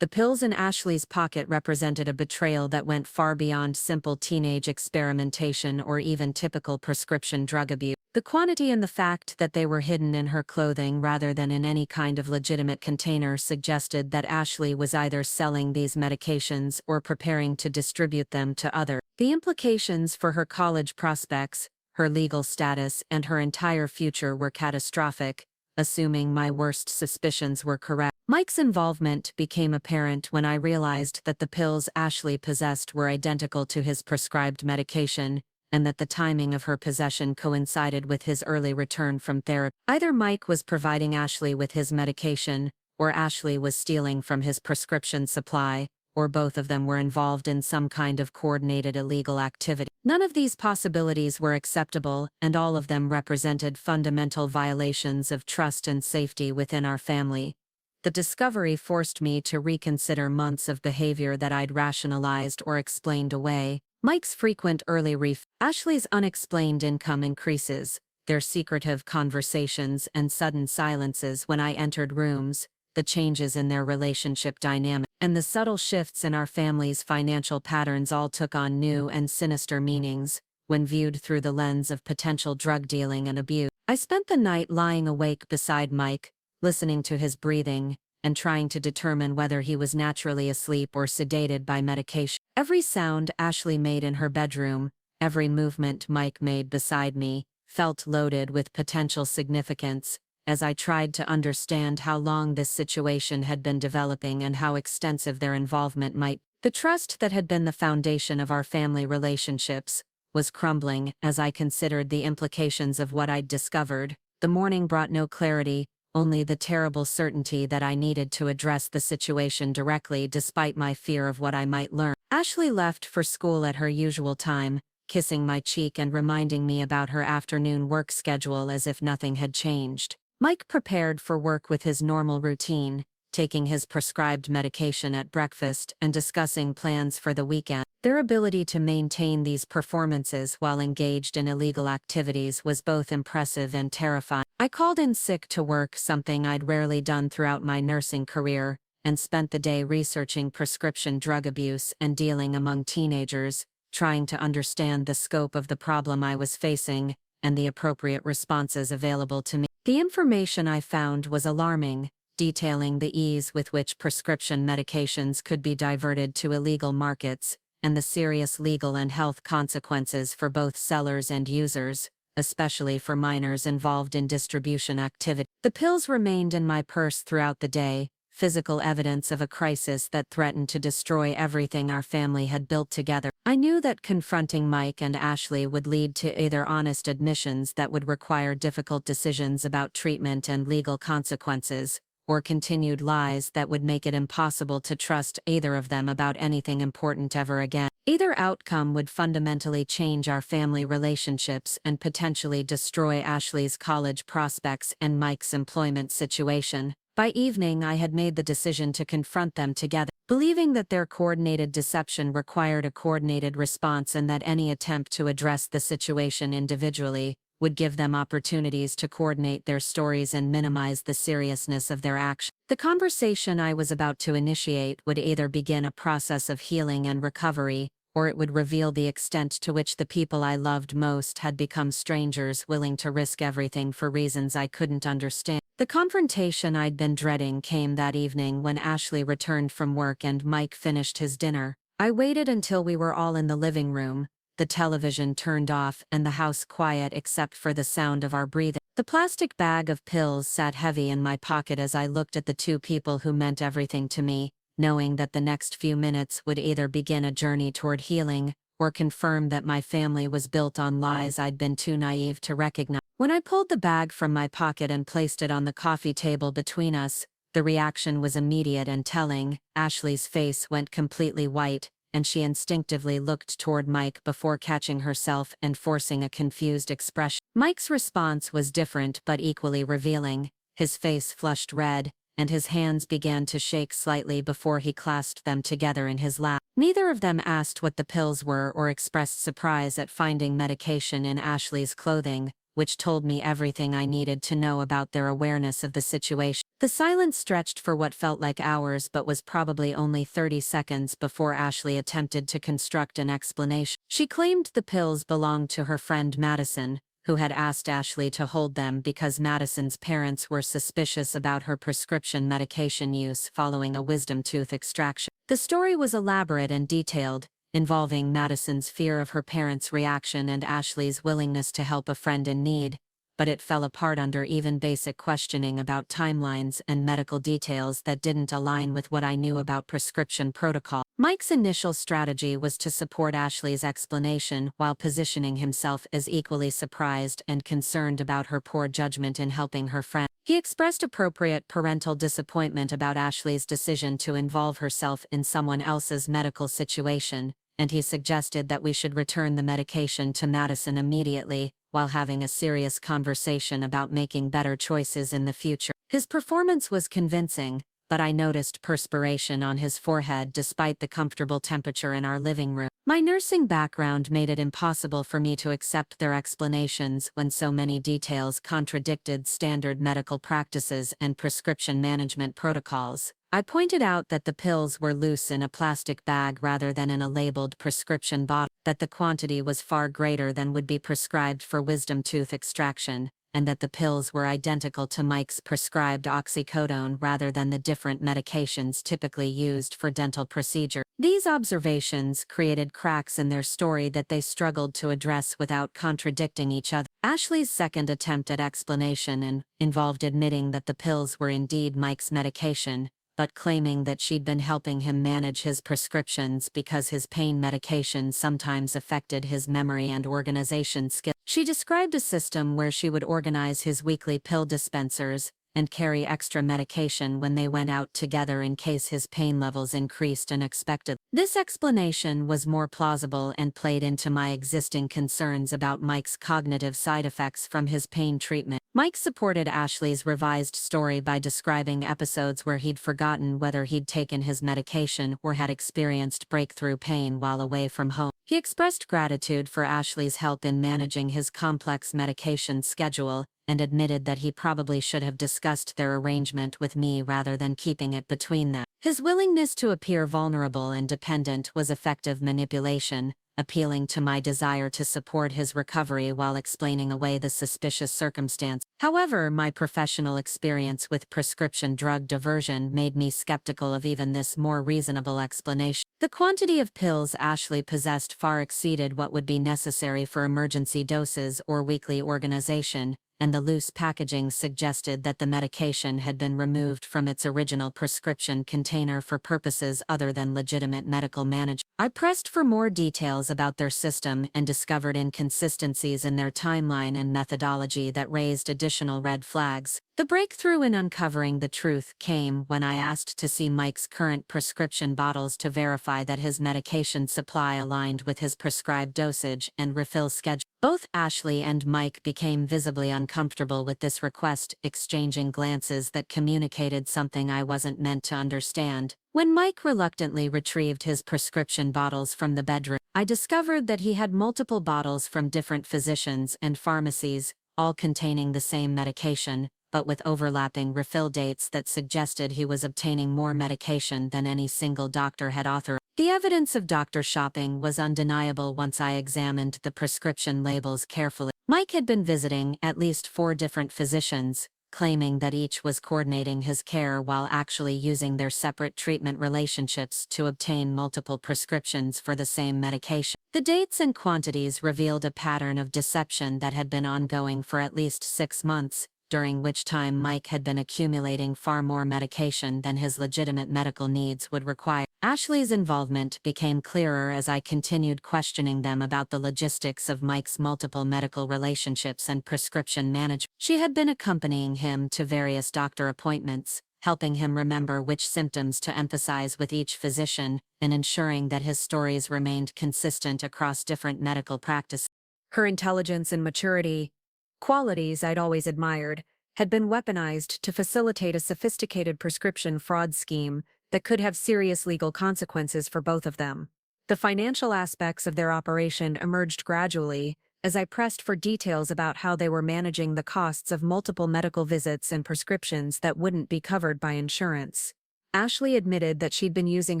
The pills in Ashley's pocket represented a betrayal that went far beyond simple teenage experimentation or even typical prescription drug abuse. The quantity and the fact that they were hidden in her clothing rather than in any kind of legitimate container suggested that Ashley was either selling these medications or preparing to distribute them to others. The implications for her college prospects, her legal status, and her entire future were catastrophic, assuming my worst suspicions were correct. Mike's involvement became apparent when I realized that the pills Ashley possessed were identical to his prescribed medication, and that the timing of her possession coincided with his early return from therapy. Either Mike was providing Ashley with his medication, or Ashley was stealing from his prescription supply, or both of them were involved in some kind of coordinated illegal activity. None of these possibilities were acceptable, and all of them represented fundamental violations of trust and safety within our family. The discovery forced me to reconsider months of behavior that I'd rationalized or explained away. Mike's frequent early Ashley's unexplained income increases, their secretive conversations and sudden silences when I entered rooms, the changes in their relationship dynamic, and the subtle shifts in our family's financial patterns all took on new and sinister meanings when viewed through the lens of potential drug dealing and abuse. I spent the night lying awake beside Mike, listening to his breathing, and trying to determine whether he was naturally asleep or sedated by medication. Every sound Ashley made in her bedroom, every movement Mike made beside me, felt loaded with potential significance, as I tried to understand how long this situation had been developing and how extensive their involvement might be. The trust that had been the foundation of our family relationships was crumbling as I considered the implications of what I'd discovered. The morning brought no clarity, only the terrible certainty that I needed to address the situation directly despite my fear of what I might learn. Ashley left for school at her usual time, kissing my cheek and reminding me about her afternoon work schedule as if nothing had changed. Mike prepared for work with his normal routine, taking his prescribed medication at breakfast and discussing plans for the weekend. Their ability to maintain these performances while engaged in illegal activities was both impressive and terrifying. I called in sick to work, something I'd rarely done throughout my nursing career, and spent the day researching prescription drug abuse and dealing among teenagers, trying to understand the scope of the problem I was facing and the appropriate responses available to me. The information I found was alarming, detailing the ease with which prescription medications could be diverted to illegal markets, and the serious legal and health consequences for both sellers and users, especially for minors involved in distribution activity. The pills remained in my purse throughout the day, physical evidence of a crisis that threatened to destroy everything our family had built together. I knew that confronting Mike and Ashley would lead to either honest admissions that would require difficult decisions about treatment and legal consequences, or continued lies that would make it impossible to trust either of them about anything important ever again. Either outcome would fundamentally change our family relationships and potentially destroy Ashley's college prospects and Mike's employment situation. By evening, I had made the decision to confront them together, believing that their coordinated deception required a coordinated response and that any attempt to address the situation individually would give them opportunities to coordinate their stories and minimize the seriousness of their action. The conversation I was about to initiate would either begin a process of healing and recovery, or it would reveal the extent to which the people I loved most had become strangers willing to risk everything for reasons I couldn't understand. The confrontation I'd been dreading came that evening when Ashley returned from work and Mike finished his dinner. I waited until we were all in the living room, the television turned off and the house quiet except for the sound of our breathing. The plastic bag of pills sat heavy in my pocket as I looked at the two people who meant everything to me, knowing that the next few minutes would either begin a journey toward healing or confirm that my family was built on lies I'd been too naive to recognize. When I pulled the bag from my pocket and placed it on the coffee table between us, the reaction was immediate and telling. Ashley's face went completely white, and she instinctively looked toward Mike before catching herself and forcing a confused expression. Mike's response was different but equally revealing. His face flushed red, and his hands began to shake slightly before he clasped them together in his lap. Neither of them asked what the pills were or expressed surprise at finding medication in Ashley's clothing, which told me everything I needed to know about their awareness of the situation. The silence stretched for what felt like hours but was probably only 30 seconds before Ashley attempted to construct an explanation. She claimed the pills belonged to her friend Madison, who had asked Ashley to hold them because Madison's parents were suspicious about her prescription medication use following a wisdom tooth extraction. The story was elaborate and detailed, involving Madison's fear of her parents' reaction and Ashley's willingness to help a friend in need, but it fell apart under even basic questioning about timelines and medical details that didn't align with what I knew about prescription protocol. Mike's initial strategy was to support Ashley's explanation while positioning himself as equally surprised and concerned about her poor judgment in helping her friend. He expressed appropriate parental disappointment about Ashley's decision to involve herself in someone else's medical situation, and he suggested that we should return the medication to Madison immediately, while having a serious conversation about making better choices in the future. His performance was convincing, but I noticed perspiration on his forehead despite the comfortable temperature in our living room. My nursing background made it impossible for me to accept their explanations when so many details contradicted standard medical practices and prescription management protocols. I pointed out that the pills were loose in a plastic bag rather than in a labeled prescription bottle, that the quantity was far greater than would be prescribed for wisdom tooth extraction, and that the pills were identical to Mike's prescribed oxycodone rather than the different medications typically used for dental procedure. These observations created cracks in their story that they struggled to address without contradicting each other. Ashley's second attempt at explanation involved admitting that the pills were indeed Mike's medication, but claiming that she'd been helping him manage his prescriptions because his pain medication sometimes affected his memory and organization skills. She described a system where she would organize his weekly pill dispensers and carry extra medication when they went out together in case his pain levels increased unexpectedly. This explanation was more plausible and played into my existing concerns about Mike's cognitive side effects from his pain treatment. Mike supported Ashley's revised story by describing episodes where he'd forgotten whether he'd taken his medication or had experienced breakthrough pain while away from home. He expressed gratitude for Ashley's help in managing his complex medication schedule and admitted that he probably should have discussed their arrangement with me rather than keeping it between them. His willingness to appear vulnerable and dependent was effective manipulation, appealing to my desire to support his recovery while explaining away the suspicious circumstance. However, my professional experience with prescription drug diversion made me skeptical of even this more reasonable explanation. The quantity of pills Ashley possessed far exceeded what would be necessary for emergency doses or weekly organization, and the loose packaging suggested that the medication had been removed from its original prescription container for purposes other than legitimate medical management. I pressed for more details about their system and discovered inconsistencies in their timeline and methodology that raised additional red flags. The breakthrough in uncovering the truth came when I asked to see Mike's current prescription bottles to verify that his medication supply aligned with his prescribed dosage and refill schedule. Both Ashley and Mike became visibly uncomfortable with this request, exchanging glances that communicated something I wasn't meant to understand. When Mike reluctantly retrieved his prescription bottles from the bedroom, I discovered that he had multiple bottles from different physicians and pharmacies, all containing the same medication, but with overlapping refill dates that suggested he was obtaining more medication than any single doctor had authorized. The evidence of doctor shopping was undeniable once I examined the prescription labels carefully. Mike had been visiting at least 4 different physicians, claiming that each was coordinating his care while actually using their separate treatment relationships to obtain multiple prescriptions for the same medication. The dates and quantities revealed a pattern of deception that had been ongoing for at least 6 months, during which time Mike had been accumulating far more medication than his legitimate medical needs would require. Ashley's involvement became clearer as I continued questioning them about the logistics of Mike's multiple medical relationships and prescription management. She had been accompanying him to various doctor appointments, helping him remember which symptoms to emphasize with each physician, and ensuring that his stories remained consistent across different medical practices. Her intelligence and maturity, qualities I'd always admired, had been weaponized to facilitate a sophisticated prescription fraud scheme that could have serious legal consequences for both of them. The financial aspects of their operation emerged gradually as I pressed for details about how they were managing the costs of multiple medical visits and prescriptions that wouldn't be covered by insurance. Ashley admitted that she'd been using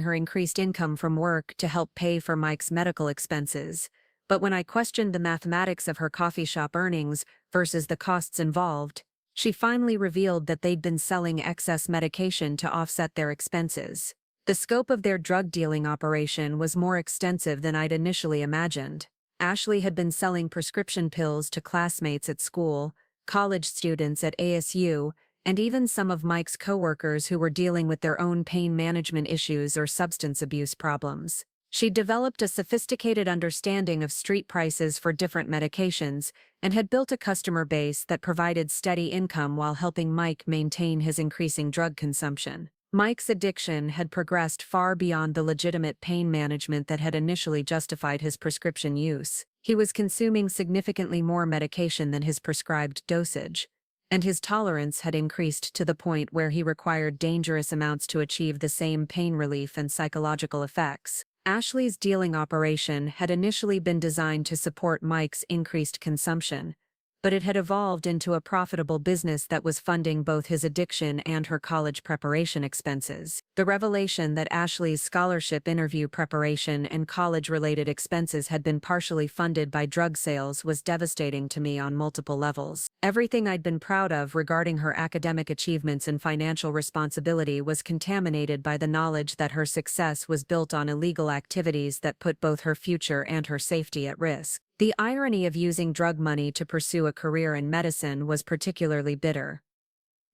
her increased income from work to help pay for Mike's medical expenses, but when I questioned the mathematics of her coffee shop earnings versus the costs involved, she finally revealed that they'd been selling excess medication to offset their expenses. The scope of their drug dealing operation was more extensive than I'd initially imagined. Ashley had been selling prescription pills to classmates at school, college students at ASU, and even some of Mike's coworkers who were dealing with their own pain management issues or substance abuse problems. She'd developed a sophisticated understanding of street prices for different medications and had built a customer base that provided steady income while helping Mike maintain his increasing drug consumption. Mike's addiction had progressed far beyond the legitimate pain management that had initially justified his prescription use. He was consuming significantly more medication than his prescribed dosage, and his tolerance had increased to the point where he required dangerous amounts to achieve the same pain relief and psychological effects. Ashley's dealing operation had initially been designed to support Mike's increased consumption, but it had evolved into a profitable business that was funding both his addiction and her college preparation expenses. The revelation that Ashley's scholarship interview preparation and college-related expenses had been partially funded by drug sales was devastating to me on multiple levels. Everything I'd been proud of regarding her academic achievements and financial responsibility was contaminated by the knowledge that her success was built on illegal activities that put both her future and her safety at risk. The irony of using drug money to pursue a career in medicine was particularly bitter.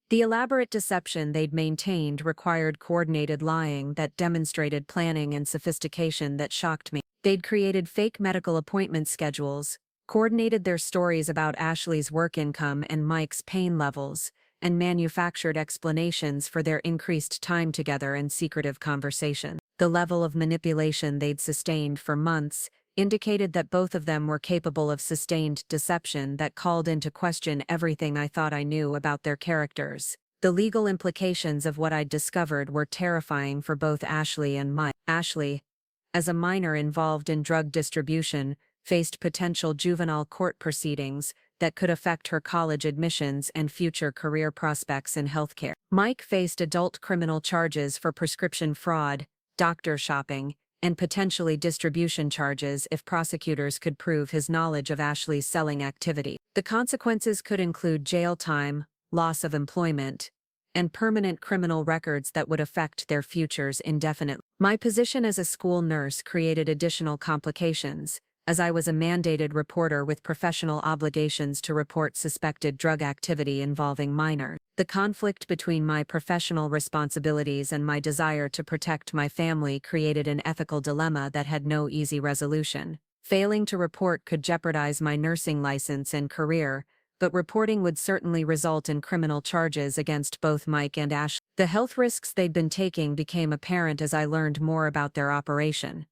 The elaborate deception they'd maintained required coordinated lying that demonstrated planning and sophistication that shocked me. They'd created fake medical appointment schedules, coordinated their stories about Ashley's work income and Mike's pain levels, and manufactured explanations for their increased time together and secretive conversation. The level of manipulation they'd sustained for months indicated that both of them were capable of sustained deception that called into question everything I thought I knew about their characters. The legal implications of what I'd discovered were terrifying for both Ashley and Mike. Ashley, as a minor involved in drug distribution, faced potential juvenile court proceedings that could affect her college admissions and future career prospects in healthcare. Mike faced adult criminal charges for prescription fraud, doctor shopping, and potentially distribution charges if prosecutors could prove his knowledge of Ashley's selling activity. The consequences could include jail time, loss of employment, and permanent criminal records that would affect their futures indefinitely. My position as a school nurse created additional complications, as I was a mandated reporter with professional obligations to report suspected drug activity involving minors. The conflict between my professional responsibilities and my desire to protect my family created an ethical dilemma that had no easy resolution. Failing to report could jeopardize my nursing license and career, but reporting would certainly result in criminal charges against both Mike and Ashley. The health risks they'd been taking became apparent as I learned more about their operation.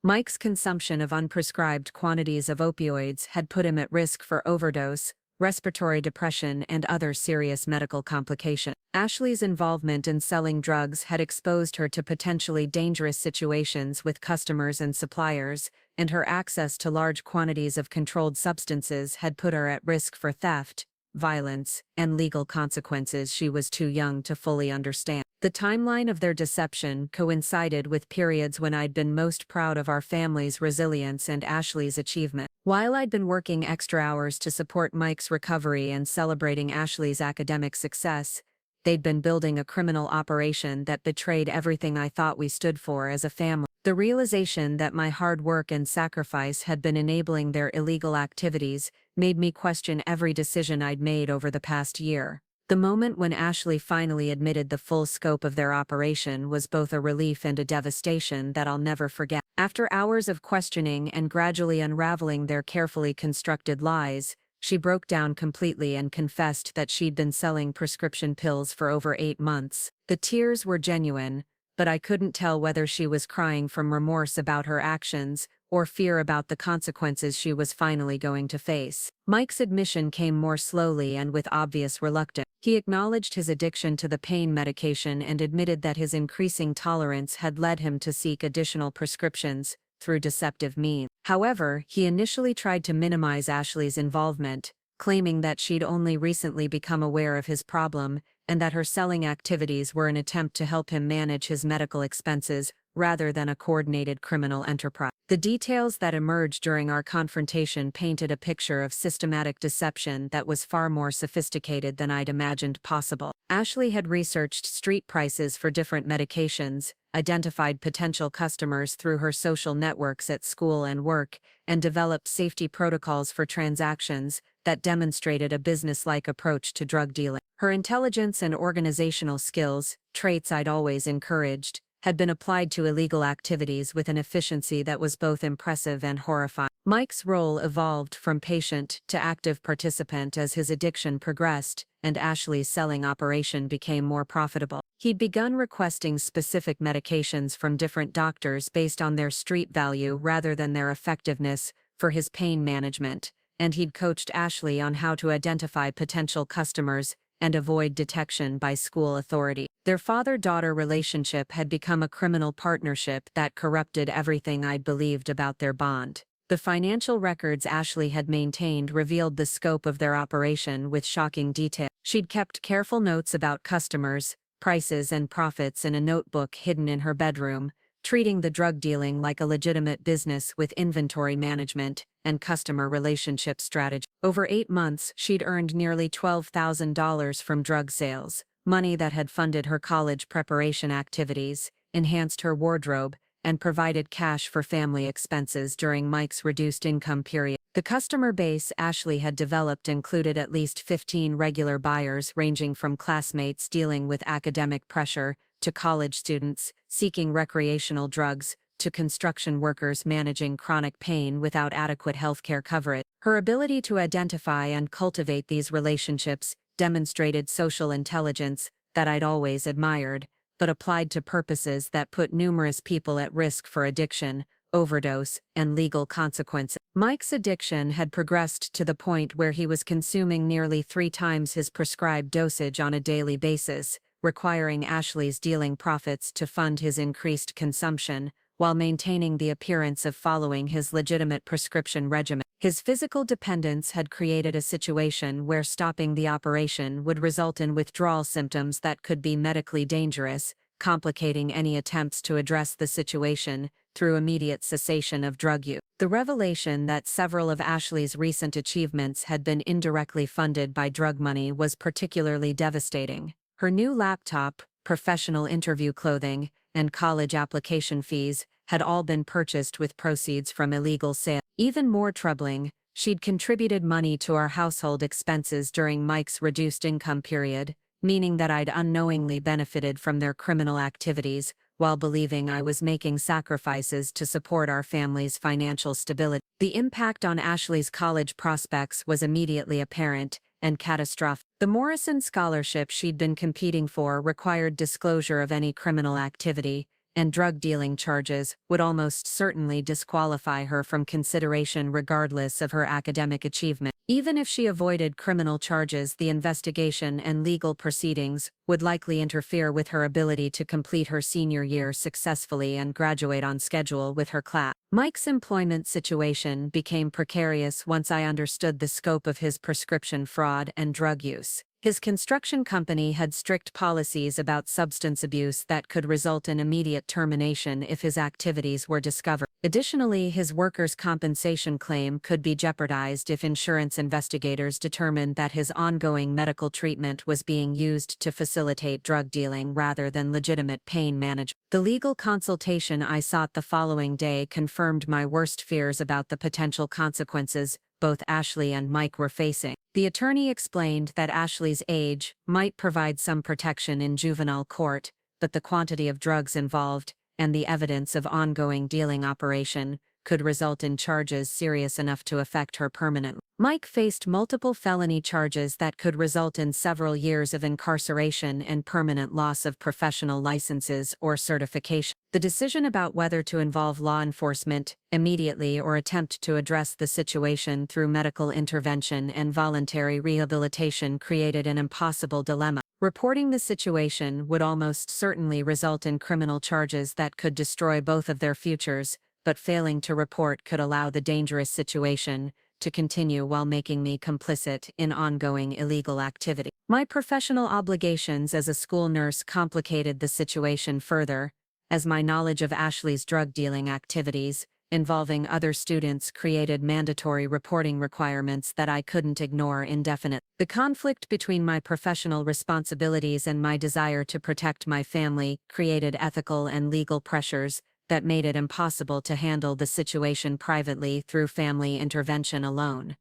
Mike's consumption of unprescribed quantities of opioids had put him at risk for overdose, respiratory depression, and other serious medical complications. Ashley's involvement in selling drugs had exposed her to potentially dangerous situations with customers and suppliers, and her access to large quantities of controlled substances had put her at risk for theft, violence, and legal consequences she was too young to fully understand. The timeline of their deception coincided with periods when I'd been most proud of our family's resilience and Ashley's achievement. While I'd been working extra hours to support Mike's recovery and celebrating Ashley's academic success, they'd been building a criminal operation that betrayed everything I thought we stood for as a family. The realization that my hard work and sacrifice had been enabling their illegal activities made me question every decision I'd made over the past year. The moment when Ashley finally admitted the full scope of their operation was both a relief and a devastation that I'll never forget. After hours of questioning and gradually unraveling their carefully constructed lies, she broke down completely and confessed that she'd been selling prescription pills for over 8 months. The tears were genuine, but I couldn't tell whether she was crying from remorse about her actions or fear about the consequences she was finally going to face. Mike's admission came more slowly and with obvious reluctance. He acknowledged his addiction to the pain medication and admitted that his increasing tolerance had led him to seek additional prescriptions through deceptive means. However, he initially tried to minimize Ashley's involvement, claiming that she'd only recently become aware of his problem and that her selling activities were an attempt to help him manage his medical expenses rather than a coordinated criminal enterprise. The details that emerged during our confrontation painted a picture of systematic deception that was far more sophisticated than I'd imagined possible. Ashley had researched street prices for different medications, identified potential customers through her social networks at school and work, and developed safety protocols for transactions that demonstrated a business-like approach to drug dealing. Her intelligence and organizational skills, traits I'd always encouraged, had been applied to illegal activities with an efficiency that was both impressive and horrifying. Mike's role evolved from patient to active participant as his addiction progressed and Ashley's selling operation became more profitable. He'd begun requesting specific medications from different doctors based on their street value rather than their effectiveness for his pain management, and he'd coached Ashley on how to identify potential customers and avoid detection by school authority. Their father-daughter relationship had become a criminal partnership that corrupted everything I'd believed about their bond. The financial records Ashley had maintained revealed the scope of their operation with shocking detail. She'd kept careful notes about customers, prices, and profits in a notebook hidden in her bedroom, treating the drug dealing like a legitimate business with inventory management and customer relationship strategy. Over 8 months, she'd earned nearly $12,000 from drug sales, money that had funded her college preparation activities, enhanced her wardrobe, and provided cash for family expenses during Mike's reduced income period. The customer base Ashley had developed included at least 15 regular buyers ranging from classmates dealing with academic pressure to college students seeking recreational drugs to construction workers managing chronic pain without adequate healthcare coverage. Her ability to identify and cultivate these relationships demonstrated social intelligence that I'd always admired, but applied to purposes that put numerous people at risk for addiction, overdose, and legal consequences. Mike's addiction had progressed to the point where he was consuming nearly 3 times his prescribed dosage on a daily basis, requiring Ashley's dealing profits to fund his increased consumption, while maintaining the appearance of following his legitimate prescription regimen. His physical dependence had created a situation where stopping the operation would result in withdrawal symptoms that could be medically dangerous, complicating any attempts to address the situation through immediate cessation of drug use. The revelation that several of Ashley's recent achievements had been indirectly funded by drug money was particularly devastating. Her new laptop, professional interview clothing, and college application fees had all been purchased with proceeds from illegal sales. Even more troubling, she'd contributed money to our household expenses during Mike's reduced income period, meaning that I'd unknowingly benefited from their criminal activities, while believing I was making sacrifices to support our family's financial stability. The impact on Ashley's college prospects was immediately apparent and catastrophic. The Morrison scholarship she'd been competing for required disclosure of any criminal activity, and drug dealing charges would almost certainly disqualify her from consideration regardless of her academic achievement. Even if she avoided criminal charges, the investigation and legal proceedings would likely interfere with her ability to complete her senior year successfully and graduate on schedule with her class. Mike's employment situation became precarious once I understood the scope of his prescription fraud and drug use. His construction company had strict policies about substance abuse that could result in immediate termination if his activities were discovered. Additionally, his workers' compensation claim could be jeopardized if insurance investigators determined that his ongoing medical treatment was being used to facilitate drug dealing rather than legitimate pain management. The legal consultation I sought the following day confirmed my worst fears about the potential consequences both Ashley and Mike were facing. The attorney explained that Ashley's age might provide some protection in juvenile court, but the quantity of drugs involved and the evidence of ongoing dealing operation could result in charges serious enough to affect her permanently. Mike faced multiple felony charges that could result in several years of incarceration and permanent loss of professional licenses or certification. The decision about whether to involve law enforcement immediately or attempt to address the situation through medical intervention and voluntary rehabilitation created an impossible dilemma. Reporting the situation would almost certainly result in criminal charges that could destroy both of their futures, but failing to report could allow the dangerous situation to continue while making me complicit in ongoing illegal activity. My professional obligations as a school nurse complicated the situation further, as my knowledge of Ashley's drug dealing activities involving other students created mandatory reporting requirements that I couldn't ignore indefinitely. The conflict between my professional responsibilities and my desire to protect my family created ethical and legal pressures that made it impossible to handle the situation privately through family intervention alone.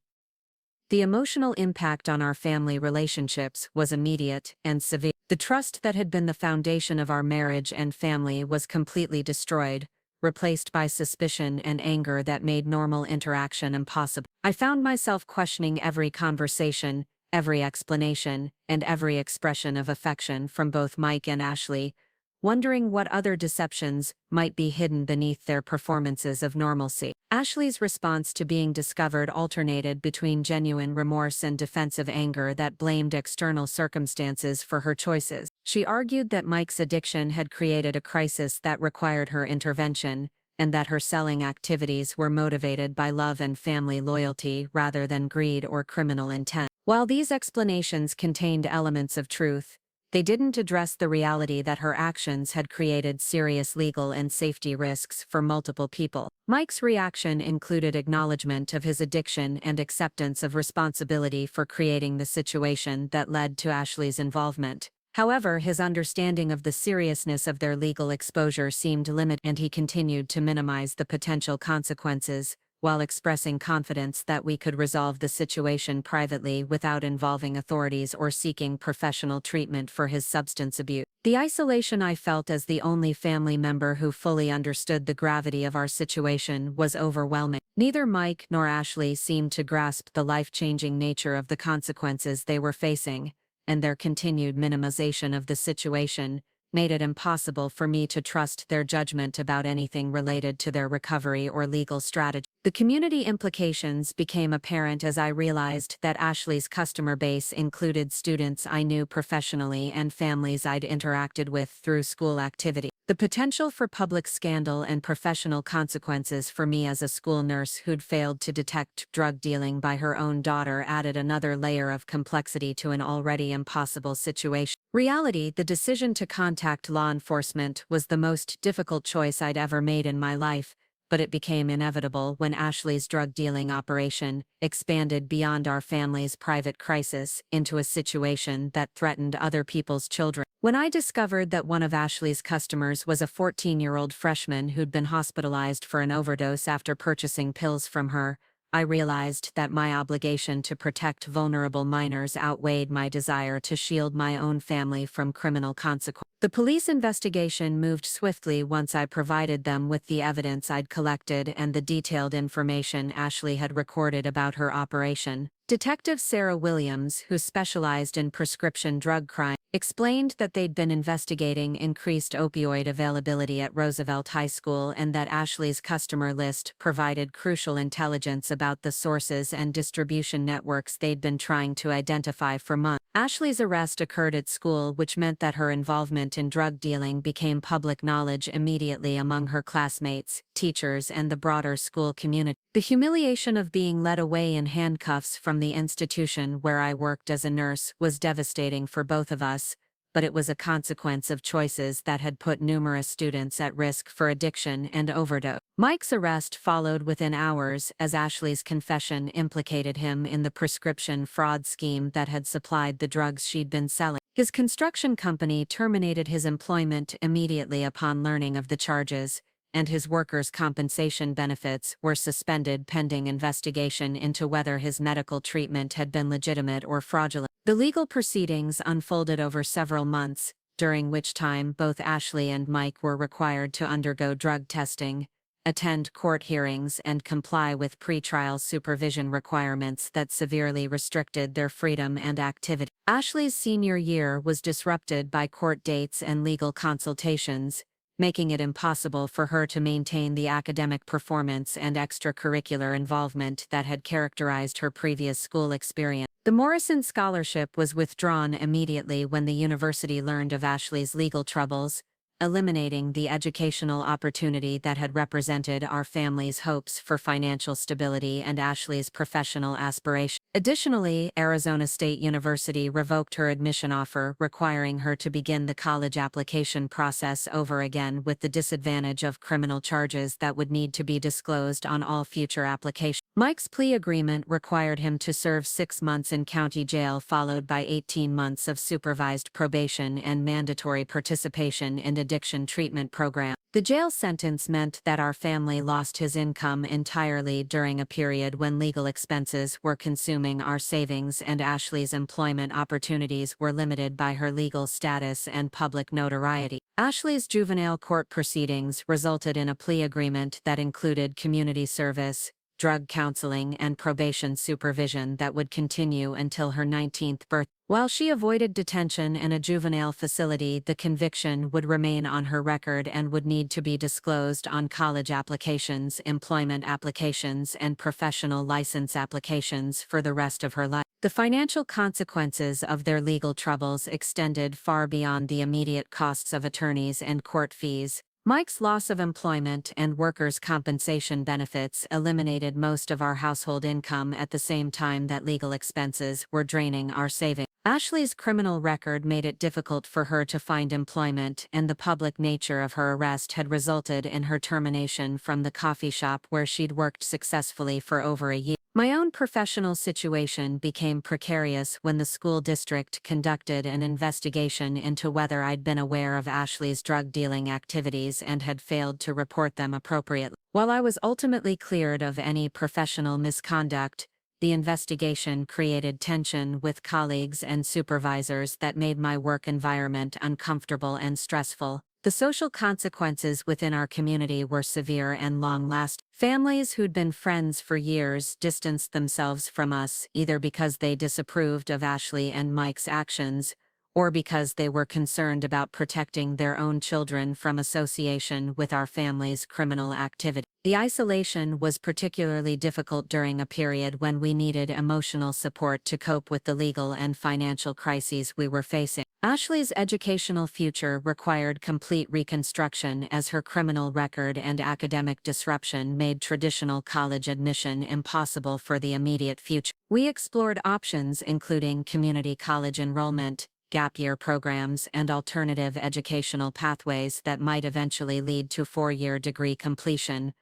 The emotional impact on our family relationships was immediate and severe. The trust that had been the foundation of our marriage and family was completely destroyed, replaced by suspicion and anger that made normal interaction impossible. I found myself questioning every conversation, every explanation, and every expression of affection from both Mike and Ashley, wondering what other deceptions might be hidden beneath their performances of normalcy. Ashley's response to being discovered alternated between genuine remorse and defensive anger that blamed external circumstances for her choices. She argued that Mike's addiction had created a crisis that required her intervention, and that her selling activities were motivated by love and family loyalty rather than greed or criminal intent. While these explanations contained elements of truth, they didn't address the reality that her actions had created serious legal and safety risks for multiple people. Mike's reaction included acknowledgement of his addiction and acceptance of responsibility for creating the situation that led to Ashley's involvement. However, his understanding of the seriousness of their legal exposure seemed limited, and he continued to minimize the potential consequences, while expressing confidence that we could resolve the situation privately without involving authorities or seeking professional treatment for his substance abuse. The isolation I felt as the only family member who fully understood the gravity of our situation was overwhelming. Neither Mike nor Ashley seemed to grasp the life-changing nature of the consequences they were facing, and their continued minimization of the situation made it impossible for me to trust their judgment about anything related to their recovery or legal strategy. The community implications became apparent as I realized that Ashley's customer base included students I knew professionally and families I'd interacted with through school activity. The potential for public scandal and professional consequences for me as a school nurse who'd failed to detect drug dealing by her own daughter added another layer of complexity to an already impossible situation. Reality, the decision to contact law enforcement was the most difficult choice I'd ever made in my life, but it became inevitable when Ashley's drug dealing operation expanded beyond our family's private crisis into a situation that threatened other people's children. When I discovered that one of Ashley's customers was a 14-year-old freshman who'd been hospitalized for an overdose after purchasing pills from her, I realized that my obligation to protect vulnerable minors outweighed my desire to shield my own family from criminal consequences. The police investigation moved swiftly once I provided them with the evidence I'd collected and the detailed information Ashley had recorded about her operation. Detective Sarah Williams, who specialized in prescription drug crime, explained that they'd been investigating increased opioid availability at Roosevelt High School and that Ashley's customer list provided crucial intelligence about the sources and distribution networks they'd been trying to identify for months. Ashley's arrest occurred at school, which meant that her involvement in drug dealing became public knowledge immediately among her classmates, teachers, and the broader school community. The humiliation of being led away in handcuffs from the institution where I worked as a nurse was devastating for both of us, but it was a consequence of choices that had put numerous students at risk for addiction and overdose. Mike's arrest followed within hours as Ashley's confession implicated him in the prescription fraud scheme that had supplied the drugs she'd been selling. His construction company terminated his employment immediately upon learning of the charges, and his workers' compensation benefits were suspended pending investigation into whether his medical treatment had been legitimate or fraudulent. The legal proceedings unfolded over several months, during which time both Ashley and Mike were required to undergo drug testing, attend court hearings, and comply with pretrial supervision requirements that severely restricted their freedom and activity. Ashley's senior year was disrupted by court dates and legal consultations, making it impossible for her to maintain the academic performance and extracurricular involvement that had characterized her previous school experience. The Morrison Scholarship was withdrawn immediately when the university learned of Ashley's legal troubles, eliminating the educational opportunity that had represented our family's hopes for financial stability and Ashley's professional aspirations. Additionally, Arizona State University revoked her admission offer, requiring her to begin the college application process over again with the disadvantage of criminal charges that would need to be disclosed on all future applications. Mike's plea agreement required him to serve 6 months in county jail, followed by 18 months of supervised probation and mandatory participation in addiction treatment program. The jail sentence meant that our family lost his income entirely during a period when legal expenses were consuming our savings and Ashley's employment opportunities were limited by her legal status and public notoriety. Ashley's juvenile court proceedings resulted in a plea agreement that included community service, drug counseling, and probation supervision that would continue until her 19th birthday. While she avoided detention in a juvenile facility, the conviction would remain on her record and would need to be disclosed on college applications, employment applications, and professional license applications for the rest of her life. The financial consequences of their legal troubles extended far beyond the immediate costs of attorneys and court fees. Mike's loss of employment and workers' compensation benefits eliminated most of our household income at the same time that legal expenses were draining our savings. Ashley's criminal record made it difficult for her to find employment, and the public nature of her arrest had resulted in her termination from the coffee shop where she'd worked successfully for over a year. My own professional situation became precarious when the school district conducted an investigation into whether I'd been aware of Ashley's drug dealing activities and had failed to report them appropriately. While I was ultimately cleared of any professional misconduct, the investigation created tension with colleagues and supervisors that made my work environment uncomfortable and stressful. The social consequences within our community were severe and long-lasting. Families who'd been friends for years distanced themselves from us, either because they disapproved of Ashley and Mike's actions, or because they were concerned about protecting their own children from association with our family's criminal activity. The isolation was particularly difficult during a period when we needed emotional support to cope with the legal and financial crises we were facing. Ashley's educational future required complete reconstruction as her criminal record and academic disruption made traditional college admission impossible for the immediate future. We explored options including community college enrollment, gap year programs, and alternative educational pathways that might eventually lead to 4-year degree completion,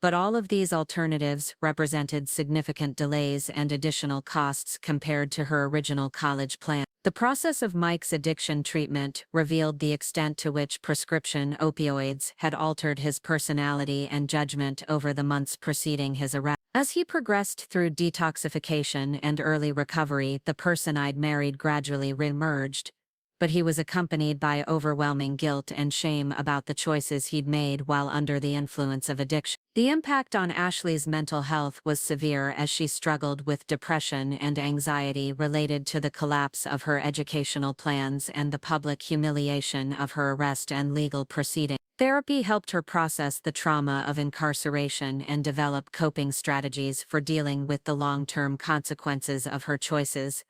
But all of these alternatives represented significant delays and additional costs compared to her original college plan. The process of Mike's addiction treatment revealed the extent to which prescription opioids had altered his personality and judgment over the months preceding his arrest. As he progressed through detoxification and early recovery, the person I'd married gradually reemerged, but he was accompanied by overwhelming guilt and shame about the choices he'd made while under the influence of addiction. The impact on Ashley's mental health was severe as she struggled with depression and anxiety related to the collapse of her educational plans and the public humiliation of her arrest and legal proceedings. Therapy helped her process the trauma of incarceration and develop coping strategies for dealing with the long-term consequences of her choices.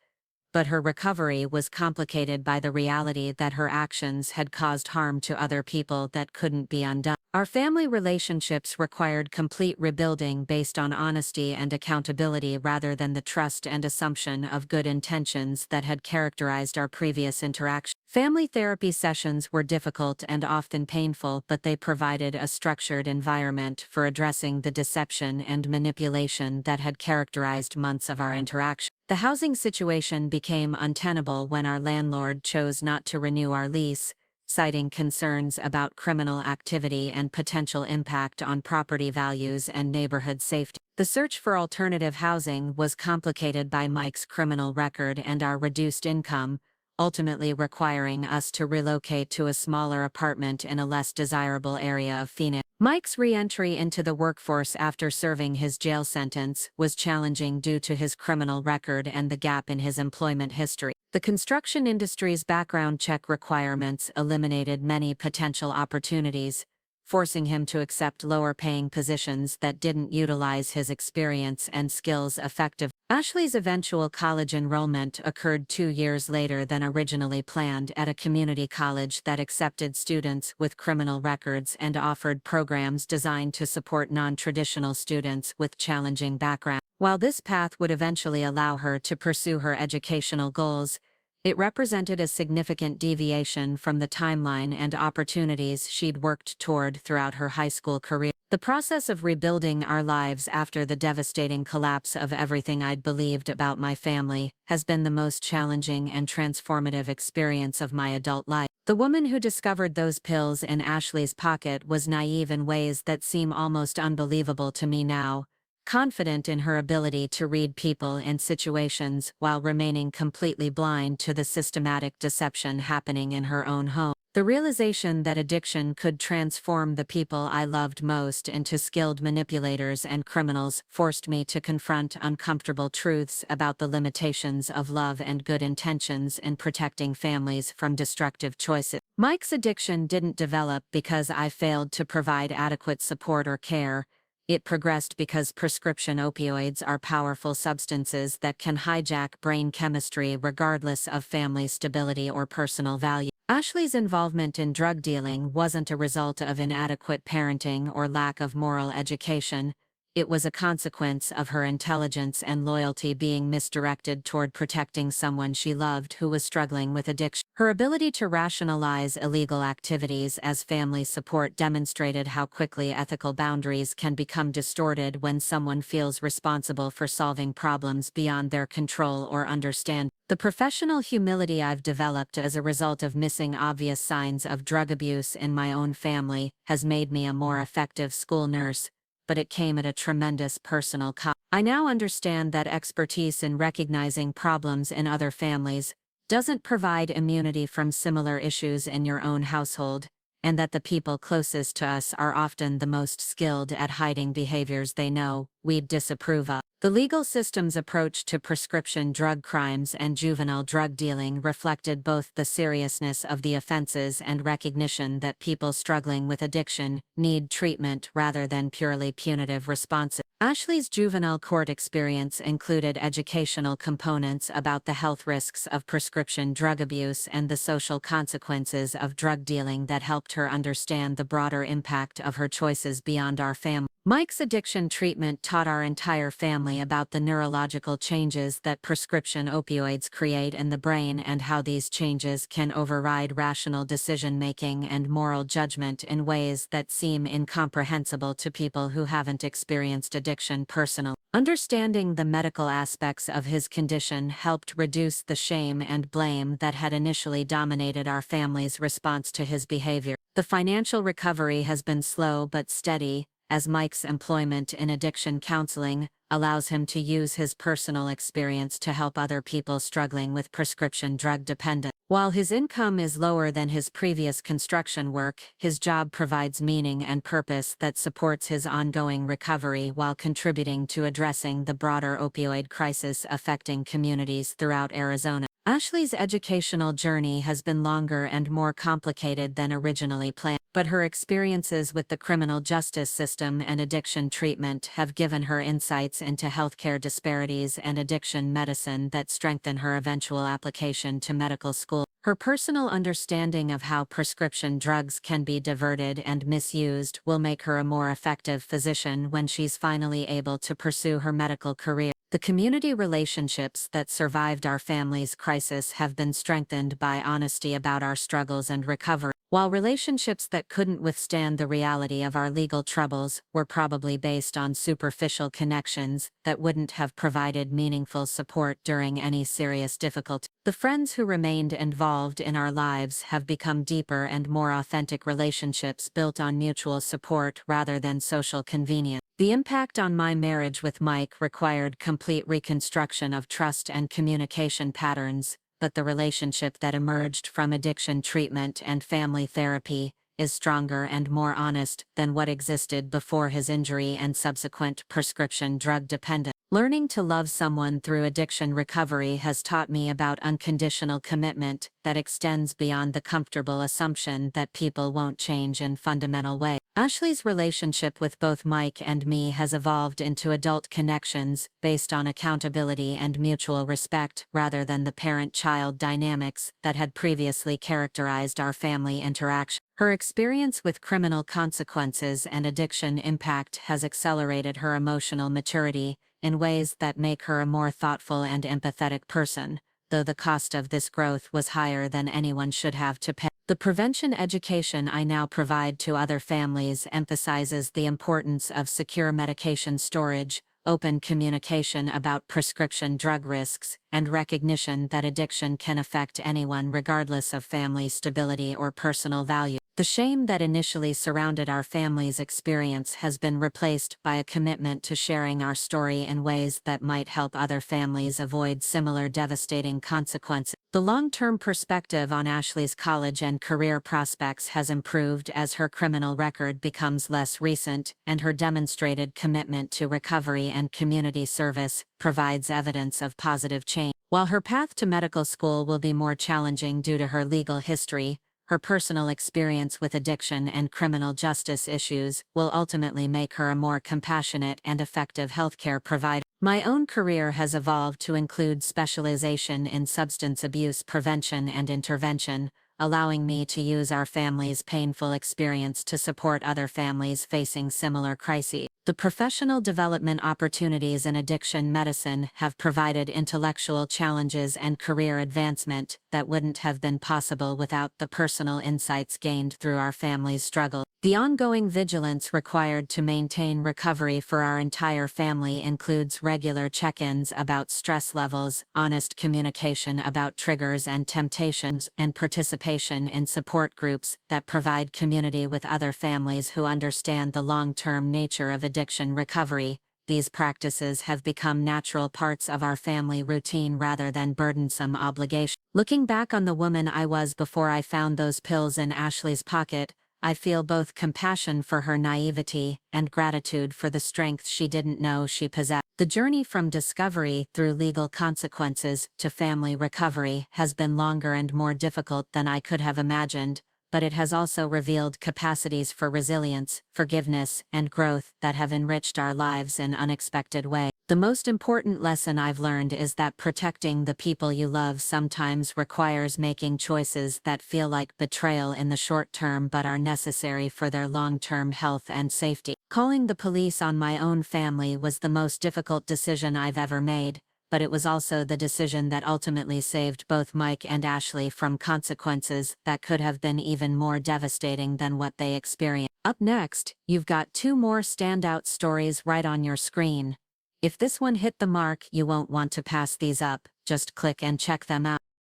But her recovery was complicated by the reality that her actions had caused harm to other people that couldn't be undone. Our family relationships required complete rebuilding based on honesty and accountability rather than the trust and assumption of good intentions that had characterized our previous interaction. Family therapy sessions were difficult and often painful, but they provided a structured environment for addressing the deception and manipulation that had characterized months of our interaction. The housing situation became untenable when our landlord chose not to renew our lease, citing concerns about criminal activity and potential impact on property values and neighborhood safety. The search for alternative housing was complicated by Mike's criminal record and our reduced income, ultimately requiring us to relocate to a smaller apartment in a less desirable area of Phoenix. Mike's re-entry into the workforce after serving his jail sentence was challenging due to his criminal record and the gap in his employment history. The construction industry's background check requirements eliminated many potential opportunities, forcing him to accept lower-paying positions that didn't utilize his experience and skills effectively. Ashley's eventual college enrollment occurred 2 years later than originally planned at a community college that accepted students with criminal records and offered programs designed to support non-traditional students with challenging backgrounds. While this path would eventually allow her to pursue her educational goals, it represented a significant deviation from the timeline and opportunities she'd worked toward throughout her high school career. The process of rebuilding our lives after the devastating collapse of everything I'd believed about my family has been the most challenging and transformative experience of my adult life. The woman who discovered those pills in Ashley's pocket was naive in ways that seem almost unbelievable to me now, confident in her ability to read people and situations while remaining completely blind to the systematic deception happening in her own home. The realization that addiction could transform the people I loved most into skilled manipulators and criminals forced me to confront uncomfortable truths about the limitations of love and good intentions in protecting families from destructive choices. Mike's addiction didn't develop because I failed to provide adequate support or care. It progressed because prescription opioids are powerful substances that can hijack brain chemistry regardless of family stability or personal value. Ashley's involvement in drug dealing wasn't a result of inadequate parenting or lack of moral education. It was a consequence of her intelligence and loyalty being misdirected toward protecting someone she loved who was struggling with addiction. Her ability to rationalize illegal activities as family support demonstrated how quickly ethical boundaries can become distorted when someone feels responsible for solving problems beyond their control or understanding. The professional humility I've developed as a result of missing obvious signs of drug abuse in my own family has made me a more effective school nurse, but it came at a tremendous personal cost. I now understand that expertise in recognizing problems in other families doesn't provide immunity from similar issues in your own household, and that the people closest to us are often the most skilled at hiding behaviors they know we'd disapprove of. The legal system's approach to prescription drug crimes and juvenile drug dealing reflected both the seriousness of the offenses and recognition that people struggling with addiction need treatment rather than purely punitive responses. Ashley's juvenile court experience included educational components about the health risks of prescription drug abuse and the social consequences of drug dealing that helped her understand the broader impact of her choices beyond our family. Mike's addiction treatment taught our entire family about the neurological changes that prescription opioids create in the brain and how these changes can override rational decision-making and moral judgment in ways that seem incomprehensible to people who haven't experienced addiction personally. Understanding the medical aspects of his condition helped reduce the shame and blame that had initially dominated our family's response to his behavior. The financial recovery has been slow but steady, as Mike's employment in addiction counseling allows him to use his personal experience to help other people struggling with prescription drug dependence. While his income is lower than his previous construction work, his job provides meaning and purpose that supports his ongoing recovery while contributing to addressing the broader opioid crisis affecting communities throughout Arizona. Ashley's educational journey has been longer and more complicated than originally planned, but her experiences with the criminal justice system and addiction treatment have given her insights into healthcare disparities and addiction medicine that strengthen her eventual application to medical school. Her personal understanding of how prescription drugs can be diverted and misused will make her a more effective physician when she's finally able to pursue her medical career. The community relationships that survived our family's crisis have been strengthened by honesty about our struggles and recovery, while relationships that couldn't withstand the reality of our legal troubles were probably based on superficial connections that wouldn't have provided meaningful support during any serious difficulty. The friends who remained involved in our lives have become deeper and more authentic relationships built on mutual support rather than social convenience. The impact on my marriage with Mike required complete reconstruction of trust and communication patterns, but the relationship that emerged from addiction treatment and family therapy is stronger and more honest than what existed before his injury and subsequent prescription drug dependence. Learning to love someone through addiction recovery has taught me about unconditional commitment that extends beyond the comfortable assumption that people won't change in fundamental ways. Ashley's relationship with both Mike and me has evolved into adult connections based on accountability and mutual respect rather than the parent-child dynamics that had previously characterized our family interaction. Her experience with criminal consequences and addiction impact has accelerated her emotional maturity in ways that make her a more thoughtful and empathetic person, though the cost of this growth was higher than anyone should have to pay. The prevention education I now provide to other families emphasizes the importance of secure medication storage, open communication about prescription drug risks, and recognition that addiction can affect anyone regardless of family stability or personal value. The shame that initially surrounded our family's experience has been replaced by a commitment to sharing our story in ways that might help other families avoid similar devastating consequences. The long-term perspective on Ashley's college and career prospects has improved as her criminal record becomes less recent, and her demonstrated commitment to recovery and community service provides evidence of positive change. While her path to medical school will be more challenging due to her legal history, her personal experience with addiction and criminal justice issues will ultimately make her a more compassionate and effective healthcare provider. My own career has evolved to include specialization in substance abuse prevention and intervention, allowing me to use our family's painful experience to support other families facing similar crises. The professional development opportunities in addiction medicine have provided intellectual challenges and career advancement that wouldn't have been possible without the personal insights gained through our family's struggle. The ongoing vigilance required to maintain recovery for our entire family includes regular check-ins about stress levels, honest communication about triggers and temptations, and participation in support groups that provide community with other families who understand the long-term nature of addiction recovery. These practices have become natural parts of our family routine rather than burdensome obligation. Looking back on the woman I was before I found those pills in Ashley's pocket, I feel both compassion for her naivety and gratitude for the strength she didn't know she possessed. The journey from discovery through legal consequences to family recovery has been longer and more difficult than I could have imagined, but it has also revealed capacities for resilience, forgiveness, and growth that have enriched our lives in unexpected ways. The most important lesson I've learned is that protecting the people you love sometimes requires making choices that feel like betrayal in the short term but are necessary for their long-term health and safety. Calling the police on my own family was the most difficult decision I've ever made, but it was also the decision that ultimately saved both Mike and Ashley from consequences that could have been even more devastating than what they experienced. Up next, you've got two more standout stories right on your screen. If this one hit the mark, you won't want to pass these up, just click and check them out.